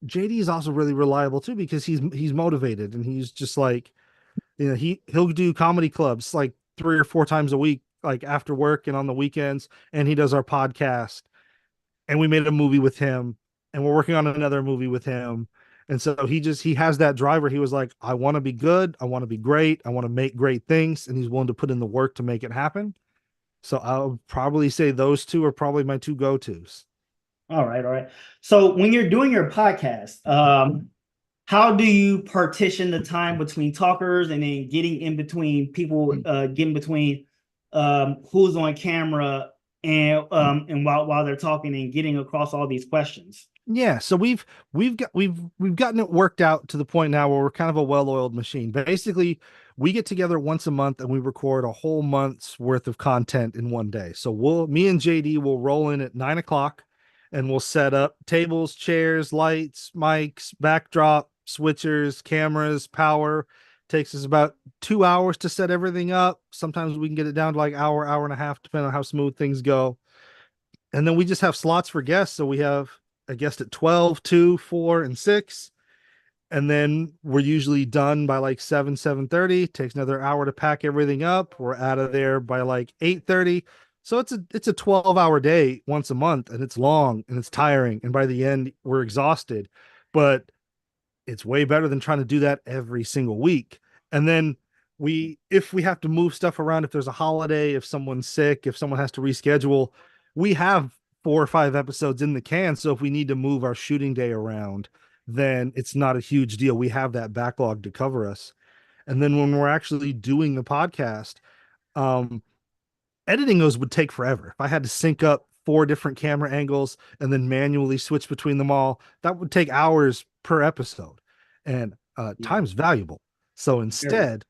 JD is also really reliable too because he's motivated and he's just like he'll do comedy clubs like 3 or 4 times a week, like after work and on the weekends, and he does our podcast and we made a movie with him and we're working on another movie with him. And so he has that driver. He was like, I want to be good. I want to be great. I want to make great things. And he's willing to put in the work to make it happen. So I'll probably say those two are probably my two go-tos. All right, all right. So when you're doing your podcast, how do you partition the time between talkers and then getting in between people, getting between who's on camera and while they're talking and getting across all these questions? Yeah, so we've gotten it worked out to the point now where we're kind of a well-oiled machine. Basically, we get together once a month and we record a whole month's worth of content in one day. So me and JD will roll in at 9 o'clock and we'll set up tables, chairs, lights, mics, backdrop, switchers, cameras, power. Takes us about 2 hours to set everything up. Sometimes we can get it down to like hour and a half, depending on how smooth things go. And then we just have slots for guests. So we have a guest at 12, 2, 4, and 6. And then we're usually done by like 7:30. Takes another hour to pack everything up. We're out of there by like 8:30. So it's a 12-hour day once a month, and it's long and it's tiring. And by the end, we're exhausted. But it's way better than trying to do that every single week. And then if we have to move stuff around, if there's a holiday, if someone's sick, if someone has to reschedule, we have 4 or 5 episodes in the can. So if we need to move our shooting day around, then it's not a huge deal. We have that backlog to cover us. And then when we're actually doing the podcast, um, editing those would take forever. If I had to sync up 4 different camera angles and then manually switch between them all, that would take hours per episode. And Yeah, time's valuable. So very. instead,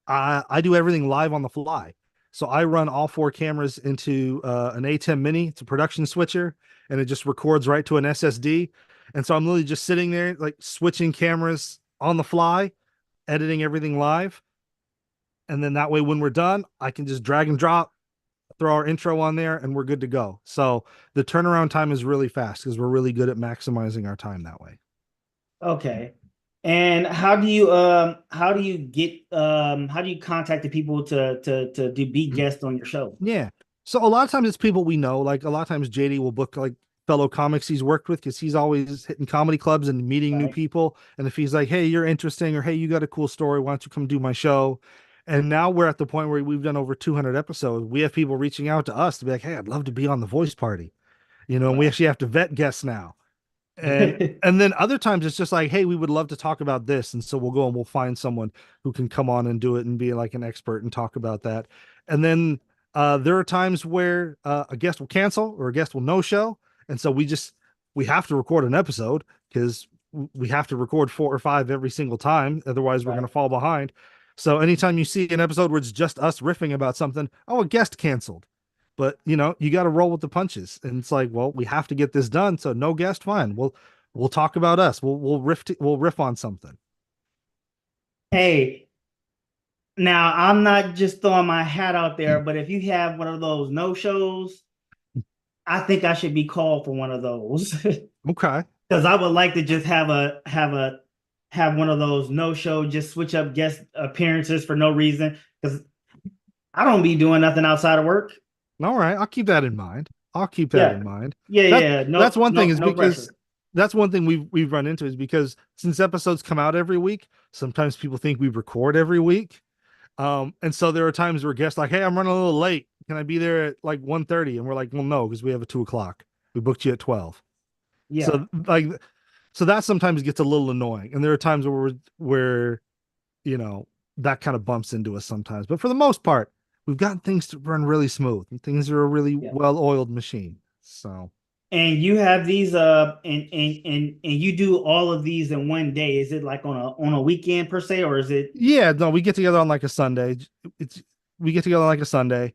I do everything live on the fly. So I run all 4 cameras into an ATEM Mini. It's a production switcher, and it just records right to an SSD. And so I'm literally just sitting there, like switching cameras on the fly, editing everything live. And then that way, when we're done, I can just drag and drop, throw our intro on there, and we're good to go. So the turnaround time is really fast because we're really good at maximizing our time that way. Okay. And how do you contact the people to be guests on your show? Yeah. So a lot of times it's people we know. Like a lot of times JD will book like fellow comics he's worked with because he's always hitting comedy clubs and meeting new Right. people. And if he's like, hey, you're interesting, or hey, you got a cool story, why don't you come do my show? And now we're at the point where we've done over 200 episodes. We have people reaching out to us to be like, hey, I'd love to be on the voice party. And we Wow. actually have to vet guests now. And then other times it's just like, hey, we would love to talk about this. And so we'll go and we'll find someone who can come on and do it and be like an expert and talk about that. And then there are times where a guest will cancel or a guest will no show. And so we have to record an episode because we have to record 4 or 5 every single time. Otherwise, we're going Right. to fall behind. So anytime you see an episode where it's just us riffing about something, oh, a guest canceled. But you got to roll with the punches. And it's like, well, we have to get this done. So no guest, fine. We'll talk about us. We'll riff on something. Hey, now I'm not just throwing my hat out there, but if you have one of those no shows, I think I should be called for one of those. Okay. Because I would like to just have one of those no show, just switch up guest appearances for no reason. Because I don't be doing nothing outside of work. All right. I'll keep that in mind. I'll keep that Yeah, in mind. yeah, That yeah. that's No, one thing no, is no because pressure. that's one thing we've run into is because since episodes come out every week, sometimes people think we record every week. And so there are times where guests like, hey, I'm running a little late. Can I be there at like 1:30? And we're like, well, no, because we have a 2 o'clock. We booked you at 12. Yeah, So like so that sometimes gets a little annoying. And there are times where you know that kind of bumps into us sometimes. But for the most part, we've gotten things to run really smooth and things are a really yeah. well-oiled machine. So And you have these and you do all of these in one day. Is it like on a weekend per se, or is it yeah, no, we get together on like a Sunday. It's we get together on like a Sunday,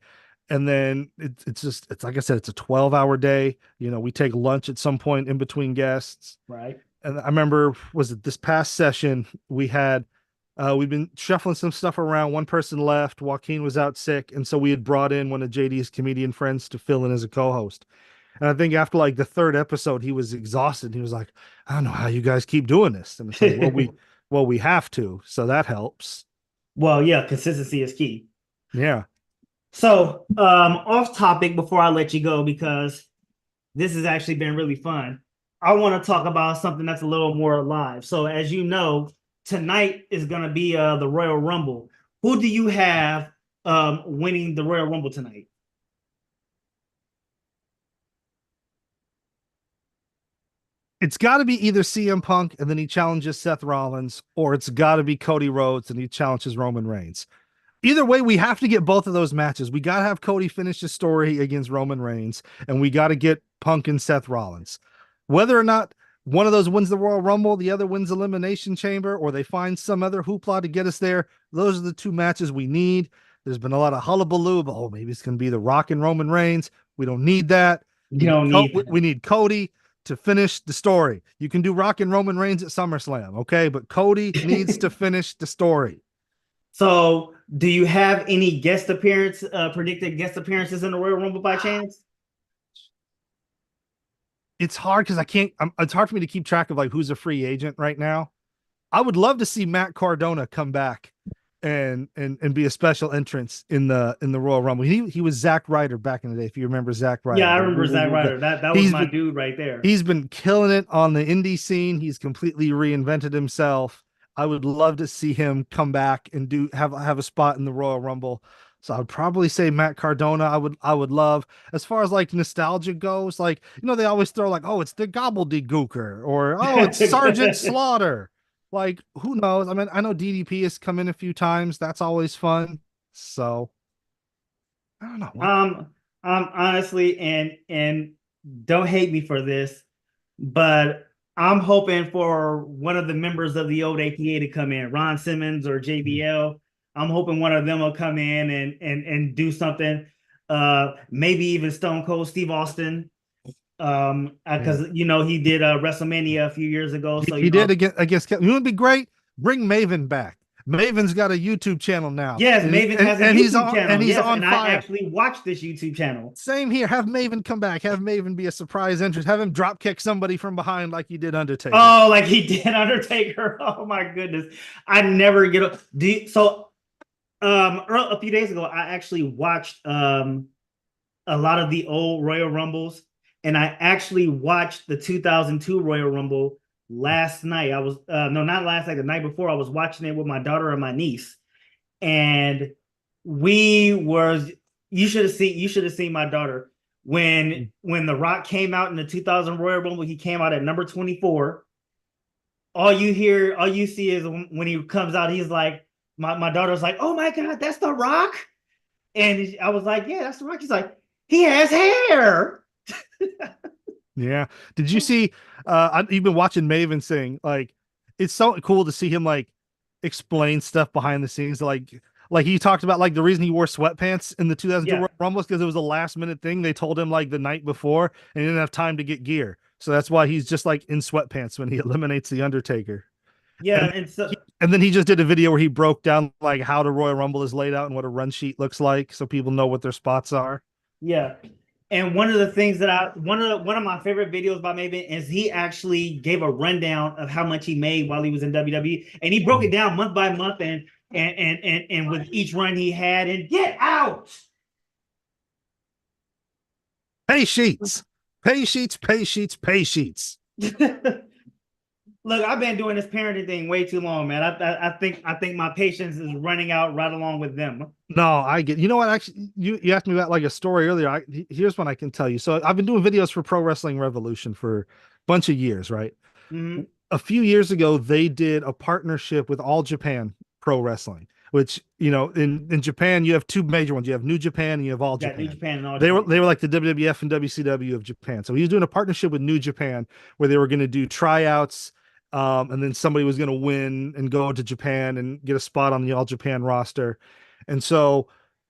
and then it's just it's like I said, it's a 12-hour day. We take lunch at some point in between guests. right? And I remember, was it this past session we had we've been shuffling some stuff around. One person left, Joaquin was out sick, and so we had brought in one of JD's comedian friends to fill in as a co-host. And I think after like the third episode, he was exhausted. He was like, I don't know how you guys keep doing this. And it's like, well, we have to, so that helps. Well, yeah, consistency is key. Yeah. So, off topic before I let you go, because this has actually been really fun. I want to talk about something that's a little more alive. So, as you know, tonight is going to be the Royal Rumble. Who do you have winning the Royal Rumble tonight? It's got to be either CM Punk and then he challenges Seth Rollins, or it's got to be Cody Rhodes and he challenges Roman Reigns. Either way, we have to get both of those matches. We got to have Cody finish his story against Roman Reigns, and we got to get Punk and Seth Rollins. Whether or not one of those wins the Royal Rumble, the other wins Elimination Chamber, or they find some other hoopla to get us there, those are the two matches we need. There's been a lot of hullabaloo, but maybe it's going to be The Rock and Roman Reigns. We don't need that. You don't need that. We need Cody to finish the story. You can do Rock and Roman Reigns at SummerSlam, okay? But Cody needs to finish the story. So, do you have any predicted guest appearances in the Royal Rumble by chance? It's hard because it's hard for me to keep track of like who's a free agent right now. I would love to see Matt Cardona come back and be a special entrance in the Royal Rumble. He was Zack Ryder back in the day, if you remember Zack Ryder. Yeah, I remember Zack Ryder. That was my dude right there. He's been killing it on the indie scene. He's completely reinvented himself. I would love to see him come back and have a spot in the Royal Rumble. So I would probably say Matt Cardona. I would love. As far as like nostalgia goes, like they always throw like, oh, it's the Gobbledygooker, or oh, it's Sergeant Slaughter. Like, who knows? I mean, I know DDP has come in a few times. That's always fun. So I don't know. Honestly, and don't hate me for this, but I'm hoping for one of the members of the old APA to come in, Ron Simmons or JBL. I'm hoping one of them will come in and do something. Maybe even Stone Cold Steve Austin. Because he did WrestleMania a few years ago. So he did against Kevin. It would be great. Bring Maven back. Maven's got a YouTube channel now. Yes, Maven has a YouTube channel. And he's on fire. I actually watched this YouTube channel. Same here. Have Maven come back. Have Maven be a surprise entrance. Have him drop kick somebody from behind like he did Undertaker. Oh, like he did Undertaker. Oh my goodness. I never get up. A few days ago, I actually watched a lot of the old Royal Rumbles, and I actually watched the 2002 Royal Rumble last night. I was no, not last night, the night before. I was watching it with my daughter and my niece, and you should have seen my daughter when The Rock came out in the 2000 Royal Rumble. He came out at number 24. All you see is when he comes out, he's like, my daughter's like, oh my God, that's The Rock. And I was like, yeah, that's The Rock. He's like, he has hair. Yeah. Did you see you've been watching Maven sing? Like, it's so cool to see him like explain stuff behind the scenes. Like he talked about like the reason he wore sweatpants in the 2002 Royal Rumble was because it was a last minute thing. They told him like the night before and he didn't have time to get gear. So that's why he's just like in sweatpants when he eliminates the Undertaker. Yeah, And and so and then he just did a video where he broke down like how the Royal Rumble is laid out and what a run sheet looks like, so people know what their spots are. yeah. And one of the things that one of my favorite videos by Maven is he actually gave a rundown of how much he made while he was in WWE, and he broke it down month by month and with each run he had. And get out. Pay sheets, pay sheets, pay sheets, pay sheets. Look, I've been doing this parenting thing way too long, man. I think my patience is running out right along with them. No, I get. You know what? Actually, you asked me about like a story earlier. Here's one I can tell you. So I've been doing videos for Pro Wrestling Revolution for a bunch of years, right? Mhm. A few years ago, they did a partnership with All Japan Pro Wrestling, which in Japan you have two major ones. You have New Japan and you have All You got New Japan. Japan and all They were Japan. they were like the WWF and WCW of Japan. So he was doing a partnership with New Japan where they were going to do tryouts, and then somebody was going to win and go to Japan and get a spot on the All Japan roster. And so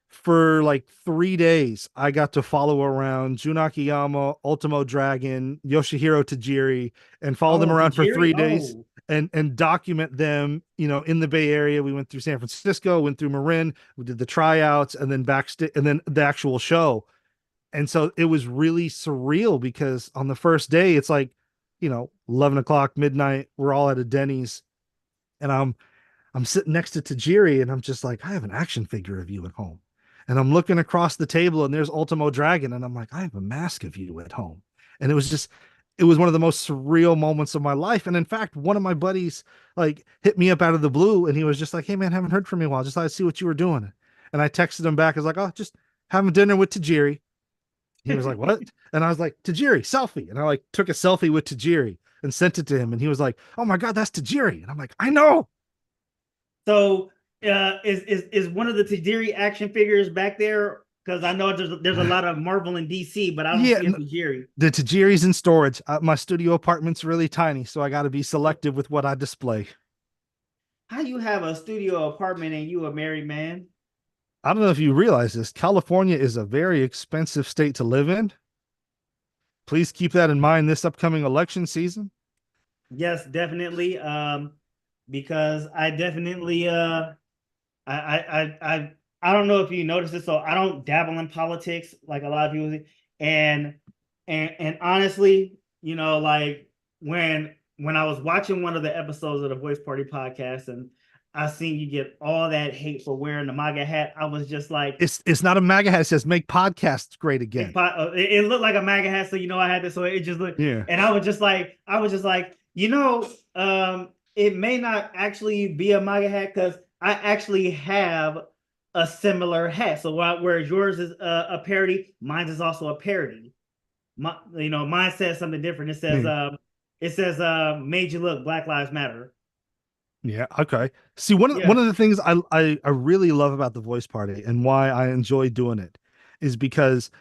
for like 3 days, I got to follow around Jun Akiyama, Ultimo Dragon, Yoshihiro Tajiri, and follow them Oh, around for Tajiri. 3 days Oh, and document them, in the Bay Area. We went through San Francisco, went through Marin, we did the tryouts, and then backstage, and then the actual show. And so it was really surreal because on the first day, it's like, 11 o'clock, midnight, we're all at a Denny's, and I'm sitting next to Tajiri, and I'm just like, I have an action figure of you at home. And I'm looking across the table, and there's Ultimo Dragon, and I'm like, I have a mask of you at home. And it was one of the most surreal moments of my life. And in fact, one of my buddies like hit me up out of the blue, and he was just like, hey man, haven't heard from you in a while. Just thought I'd see what you were doing. And I texted him back. I was like, oh, just having dinner with Tajiri. He was like, what? And I was like, Tajiri, selfie. And I like took a selfie with Tajiri and sent it to him. And he was like, oh my God, that's Tajiri. And I'm like, I know. so is one of the Tajiri action figures back there? Because I know there's a lot of Marvel and DC, but I don't Yeah, see a Tajiri. the Tajiri's in storage. My studio apartment's really tiny, so I got to be selective with what I display. How you have a studio apartment and you a married man? I don't know if you realize this. California is a very expensive state to live in. Please keep that in mind this upcoming election season. Yes, definitely. Because I definitely I don't know if you noticed this, so I don't dabble in politics like a lot of people do. And and honestly, like when I was watching one of the episodes of the Voice Party podcast and I seen you get all that hate for wearing the MAGA hat, I was just like, It's not a MAGA hat. It says make podcasts great again. it looked like a MAGA hat, so I had this, so it just looked, Yeah. and I was just like, it may not actually be a MAGA hat because I actually have a similar hat. So whereas yours is a parody, mine is also a parody. Mine says something different. It says made you look, Black Lives Matter. Yeah. Okay. See, one Yeah, of the things I really love about the Voice Party and why I enjoy doing it is because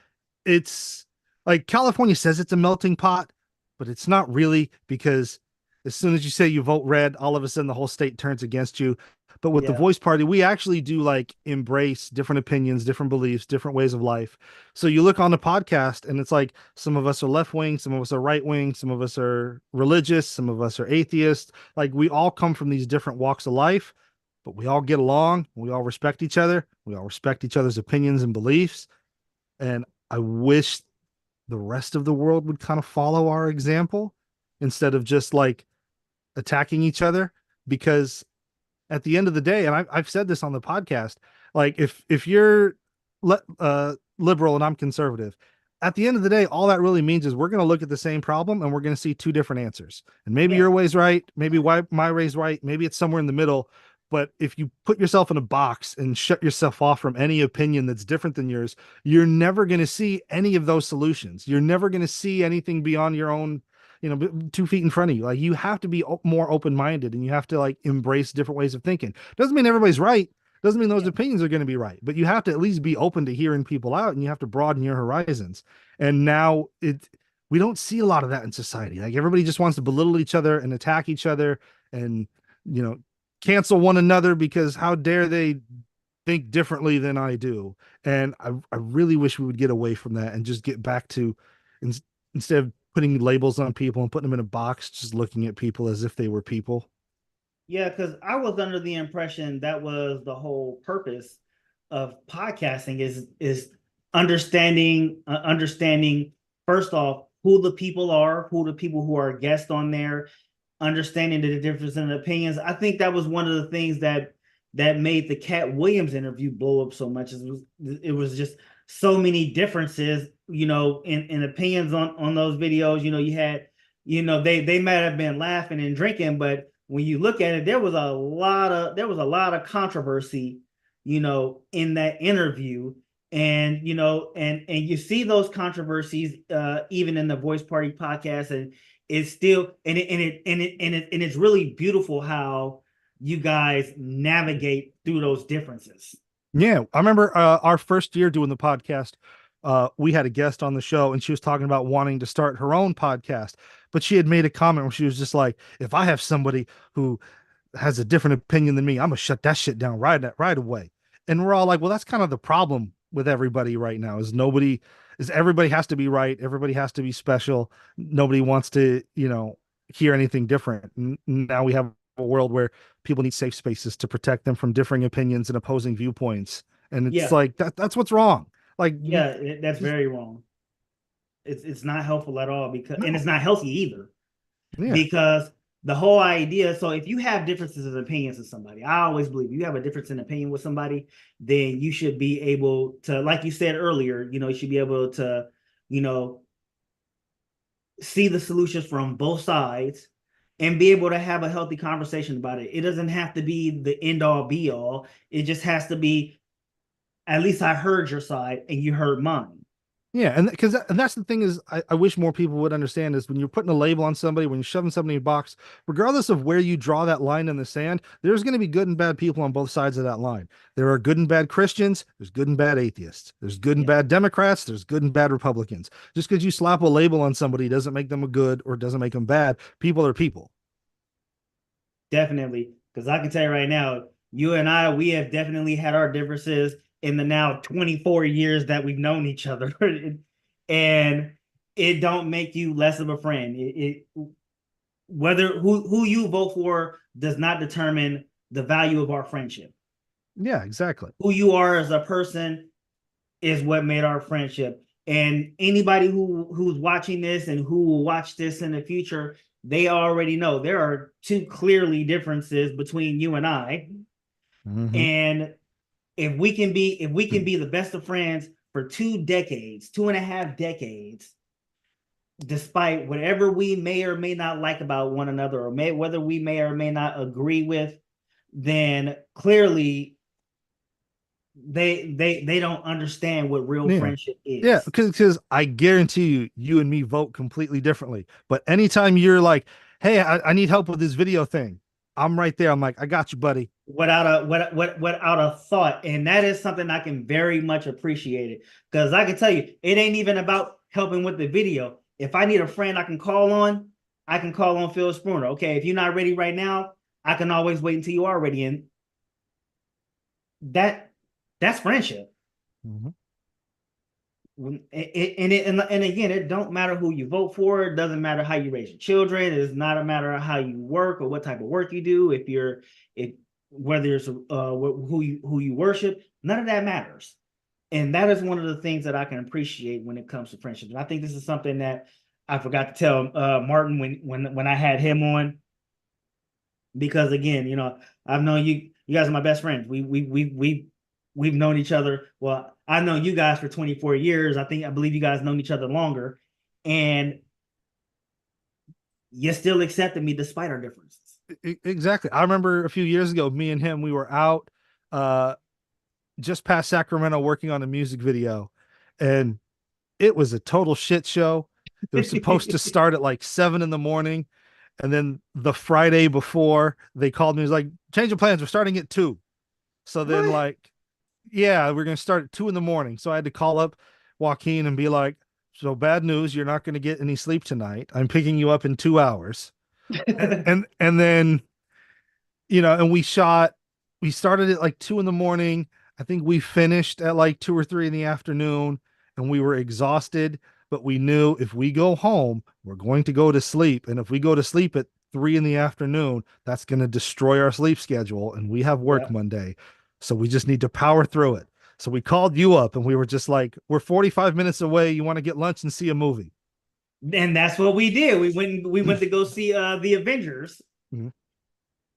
it's like California says it's a melting pot, but it's not really, because as soon as you say you vote red, all of a sudden the whole state turns against you. But with the yeah, Voice Party, we actually do like embrace different opinions, different beliefs, different ways of life. So you look on the podcast and it's like some of us are left wing, some of us are right wing, some of us are religious, some of us are atheists. Like we all come from these different walks of life, but we all get along. We all respect each other. We all respect each other's opinions and beliefs. And I wish the rest of the world would kind of follow our example instead of just like attacking each other, because at the end of the day, and I've said this on the podcast, like if you're liberal and I'm conservative, at the end of the day, all that really means is we're going to look at the same problem and we're going to see two different answers. And maybe yeah, your way's right, maybe my way's right, maybe it's somewhere in the middle. But if you put yourself in a box and shut yourself off from any opinion that's different than yours, you're never going to see any of those solutions. You're never going to see anything beyond your own, 2 feet in front of you. Like you have to be more open-minded and you have to like embrace different ways of thinking. Doesn't mean everybody's right. Doesn't mean those yeah, opinions are going to be right, but you have to at least be open to hearing people out and you have to broaden your horizons. And now we don't see a lot of that in society. Like everybody just wants to belittle each other and attack each other and, you know, cancel one another because how dare they think differently than I do. And I really wish we would get away from that and just get back to, instead of putting labels on people and putting them in a box, just looking at people as if they were people. Yeah, because I was under the impression that was the whole purpose of podcasting is understanding first off who the people are, who the people who are guests on there, understanding the difference in opinions. I think that was one of the things that made the Cat Williams interview blow up so much. It was just so many differences, in opinions on those videos. You had, they might have been laughing and drinking, but when you look at it, there was a lot of controversy, in that interview. And and you see those controversies even in the Voice Party podcast, and it's still and it's really beautiful how you guys navigate through those differences. Yeah, I remember our first year doing the podcast. We had a guest on the show, and she was talking about wanting to start her own podcast. But she had made a comment where she was just like, "If I have somebody who has a different opinion than me, I'm gonna shut that shit down right away." And we're all like, "Well, that's kind of the problem with everybody right now. Is everybody has to be right. Everybody has to be special. Nobody wants to, hear anything different. Now we have a world where people need safe spaces to protect them from differing opinions and opposing viewpoints. And it's Yeah, like that's what's wrong. Like you yeah, that's just very wrong. It's not helpful at all, and it's no. not healthy either, Yeah. because the whole idea. So if you have differences of opinions with somebody, I always believe you have a difference in opinion with somebody, then you should be able to, like you said earlier, you should be able to, you know, see the solutions from both sides and be able to have a healthy conversation about it. It doesn't have to be the end all be all. It just has to be, at least I heard your side and you heard mine. Yeah, and and that's the thing is I wish more people would understand is when you're putting a label on somebody, when you're shoving somebody in a box, regardless of where you draw that line in the sand, there's going to be good and bad people on both sides of that line. There are good and bad Christians, there's good and bad atheists, there's good and Yeah, bad Democrats, there's good and bad Republicans. Just because you slap a label on somebody doesn't make them a good or doesn't make them bad. People are people. definitely. Because I can tell you right now, you and I, we have definitely had our differences in the now 24 years that we've known each other. And it don't make you less of a friend. Whether who you vote for does not determine the value of our friendship. Yeah, exactly. Who you are as a person is what made our friendship. And anybody who's watching this and who will watch this in the future, they already know there are two clearly differences between you and I. Hmm. And if we can be the best of friends for 2 decades, 2.5 decades, despite whatever we may or may not like about one another, or whether we may or may not agree with, then clearly they don't understand what real Yeah. friendship Yeah, is. because I guarantee you and me vote completely differently. But anytime you're like, "Hey, I need help with this video thing," I'm right there. I'm like, "I got you, buddy." Without a thought. And that is something I can very much appreciate it, because I can tell you it ain't even about helping with the video. If I need a friend I can call on Phil Spooner. Okay, if you're not ready right now, I can always wait until you are ready. And that that's friendship. Mhm. And again, it don't matter who you vote for. It doesn't matter how you raise your children. It does not matter how you work or what type of work you do. If whether it's who you worship, none of that matters. And that is one of the things that I can appreciate when it comes to friendship. And I think this is something that I forgot to tell Martin when I had him on, because again, I've known you. You guys are my best friends. We've known each other. Well, I've known you guys for 24 years. I believe you guys known each other longer, and you still accepted me despite our differences. Exactly. I remember a few years ago, me and him, we were out uh just past Sacramento working on a music video, and it was a total shit show. It was supposed to start at like 7 in the morning. And then the Friday before they called me, it was like, "Change of plans. We're starting at 2." So then, What? like, yeah, we're gonna start at 2 in the morning. So I had to call up Joaquin and be like, "So bad news, you're not gonna get any sleep tonight. I'm picking you up in 2 hours." And then, and we started at like 2 in the morning. I think we finished at like 2 or 3 in the afternoon, and we were exhausted. but we knew if we go home, we're going to go to sleep. And if we go to sleep at 3 in the afternoon, that's going to destroy our sleep schedule. And we have work Yep. Monday. So we just need to power through it. So we called you up and we were just like, we're 45 minutes away. You want to get lunch and see a movie? And that's what we did. We went to go see the Avengers. Mhm.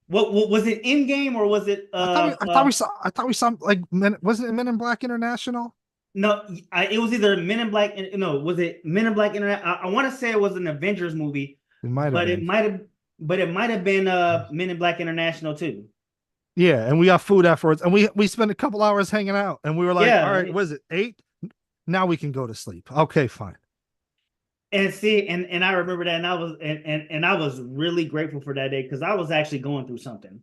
What was it, Endgame or was it I thought we saw like wasn't it Men in Black International? no, it was either Men in Black. No, was it Men in Black Internet? I want to say it was an Avengers movie, It might have but it been. might have, but it might have been Men in Black International too. Yeah, and we got food afterwards, and we spent a couple hours hanging out, and we were like, all Yeah, right, was it 8? Now we can go to sleep. Okay, fine. and see, and I remember that, and I was really grateful for that day because I was actually going through something.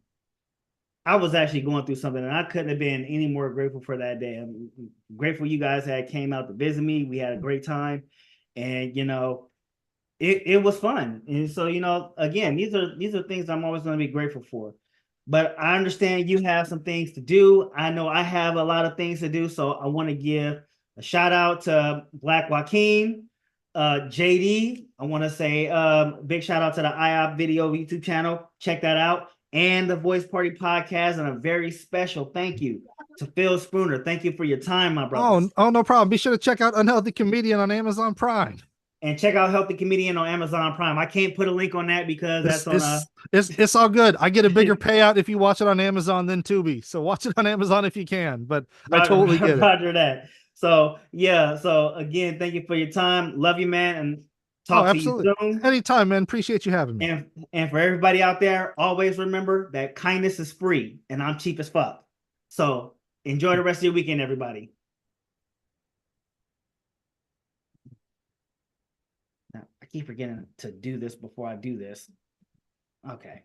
I was actually going through something, and I couldn't have been any more grateful for that day. I'm grateful you guys had came out to visit me. We had a great time, and it was fun. And so, again, these are things I'm always going to be grateful for. But I understand you have some things to do. I know I have a lot of things to do. So I want to give a shout out to Black Joaquin, JD. I want to say big shout out to the IOP Video YouTube channel. Check that out. And the Voice Party Podcast. And a very special thank you to Phil Spooner. Thank you for your time, my brother. Oh, no problem. Be sure to check out Unhealthy Comedian on Amazon Prime. And check out Healthy Comedian on Amazon Prime. I can't put a link on that because that's on it's all good. I get a bigger payout if you watch it on Amazon than Tubi. So watch it on Amazon if you can. But I totally get it. Roger that. So yeah. So again, thank you for your time. Love you, man, and talk to you Absolutely. soon. Anytime, man. Appreciate you having me. And for everybody out there, always remember that kindness is free, and I'm cheap as fuck. So enjoy the rest of your weekend, everybody. Now, I keep forgetting to do this before I do this. Okay.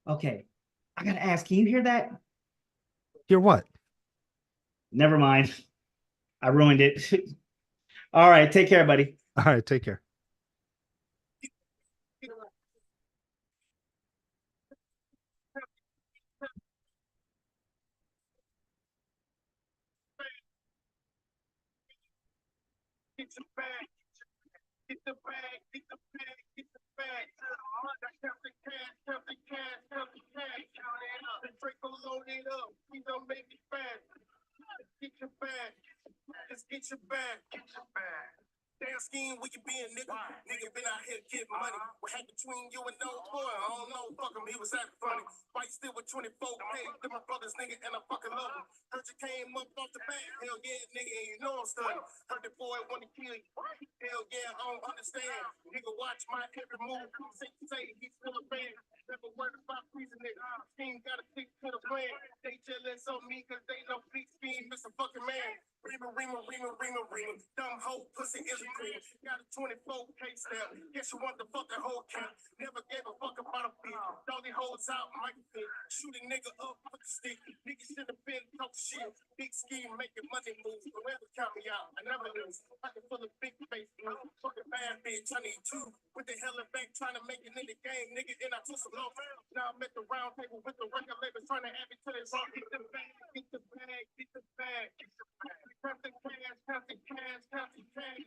Okay. I gotta ask, can you hear that? Hear what? Never mind. I ruined it. All right. Take care, buddy. All right. Take care. Get the bag, get the bag, get the bag, get the bag. Count the cash, count the cash, count the cash. Count it up. The Draco loaded up. We don't make it fast. Get your bag. Just get your bag. Get your bag. Damn scheme, where you been, nigga? Nigga been out here getting money. What happened between you and no boy? I don't know. Fuck him, he was acting funny. Fight still with 24K. They're my brothers, nigga, and I fucking love him. Heard you came up off the bat. Hell yeah, nigga, and you know I'm studying. Heard the boy wanna kill you. Hell yeah, I don't understand. Nigga, watch my every move. Say he's still a fan. Never worried about freezing nigga. Scheme gotta stick to the plan. They jealous on me cause they know big scheme, Mr. Fucking Man. Rima. Dumb hoe, pussy is a cream. Got a 24K step. Guess you want the fucking whole camp. Never gave a fuck about a bitch. Doggy hoes out, Mike fit. Shooting nigga up with the stick. Niggas should have been talk shit. Big scheme, making money moves. Don't ever count me out. I never lose. Pocket full of big face. Fucking bad bitch. I need two. With the hell in back trying to make it in the game. Nigga, and I took some low. Now I'm at the round table with the record labels trying to add me to this. Get the bag, get the bag, get the bag. Count the cash, count the cash, count the cash.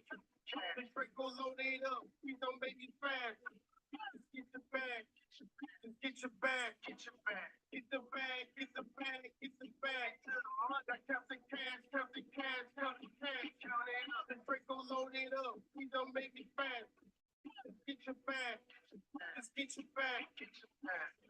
The Draco loaded up. Please don't make it fast. Just get the bag. Just get your bag. Get your bag. Get the bag. Get the bag. Get the bag. Count the cash. Count the cash. Count the cash. The Draco loaded up. Please don't make it fast. Just get your bag. Just get your bag. Get your bag.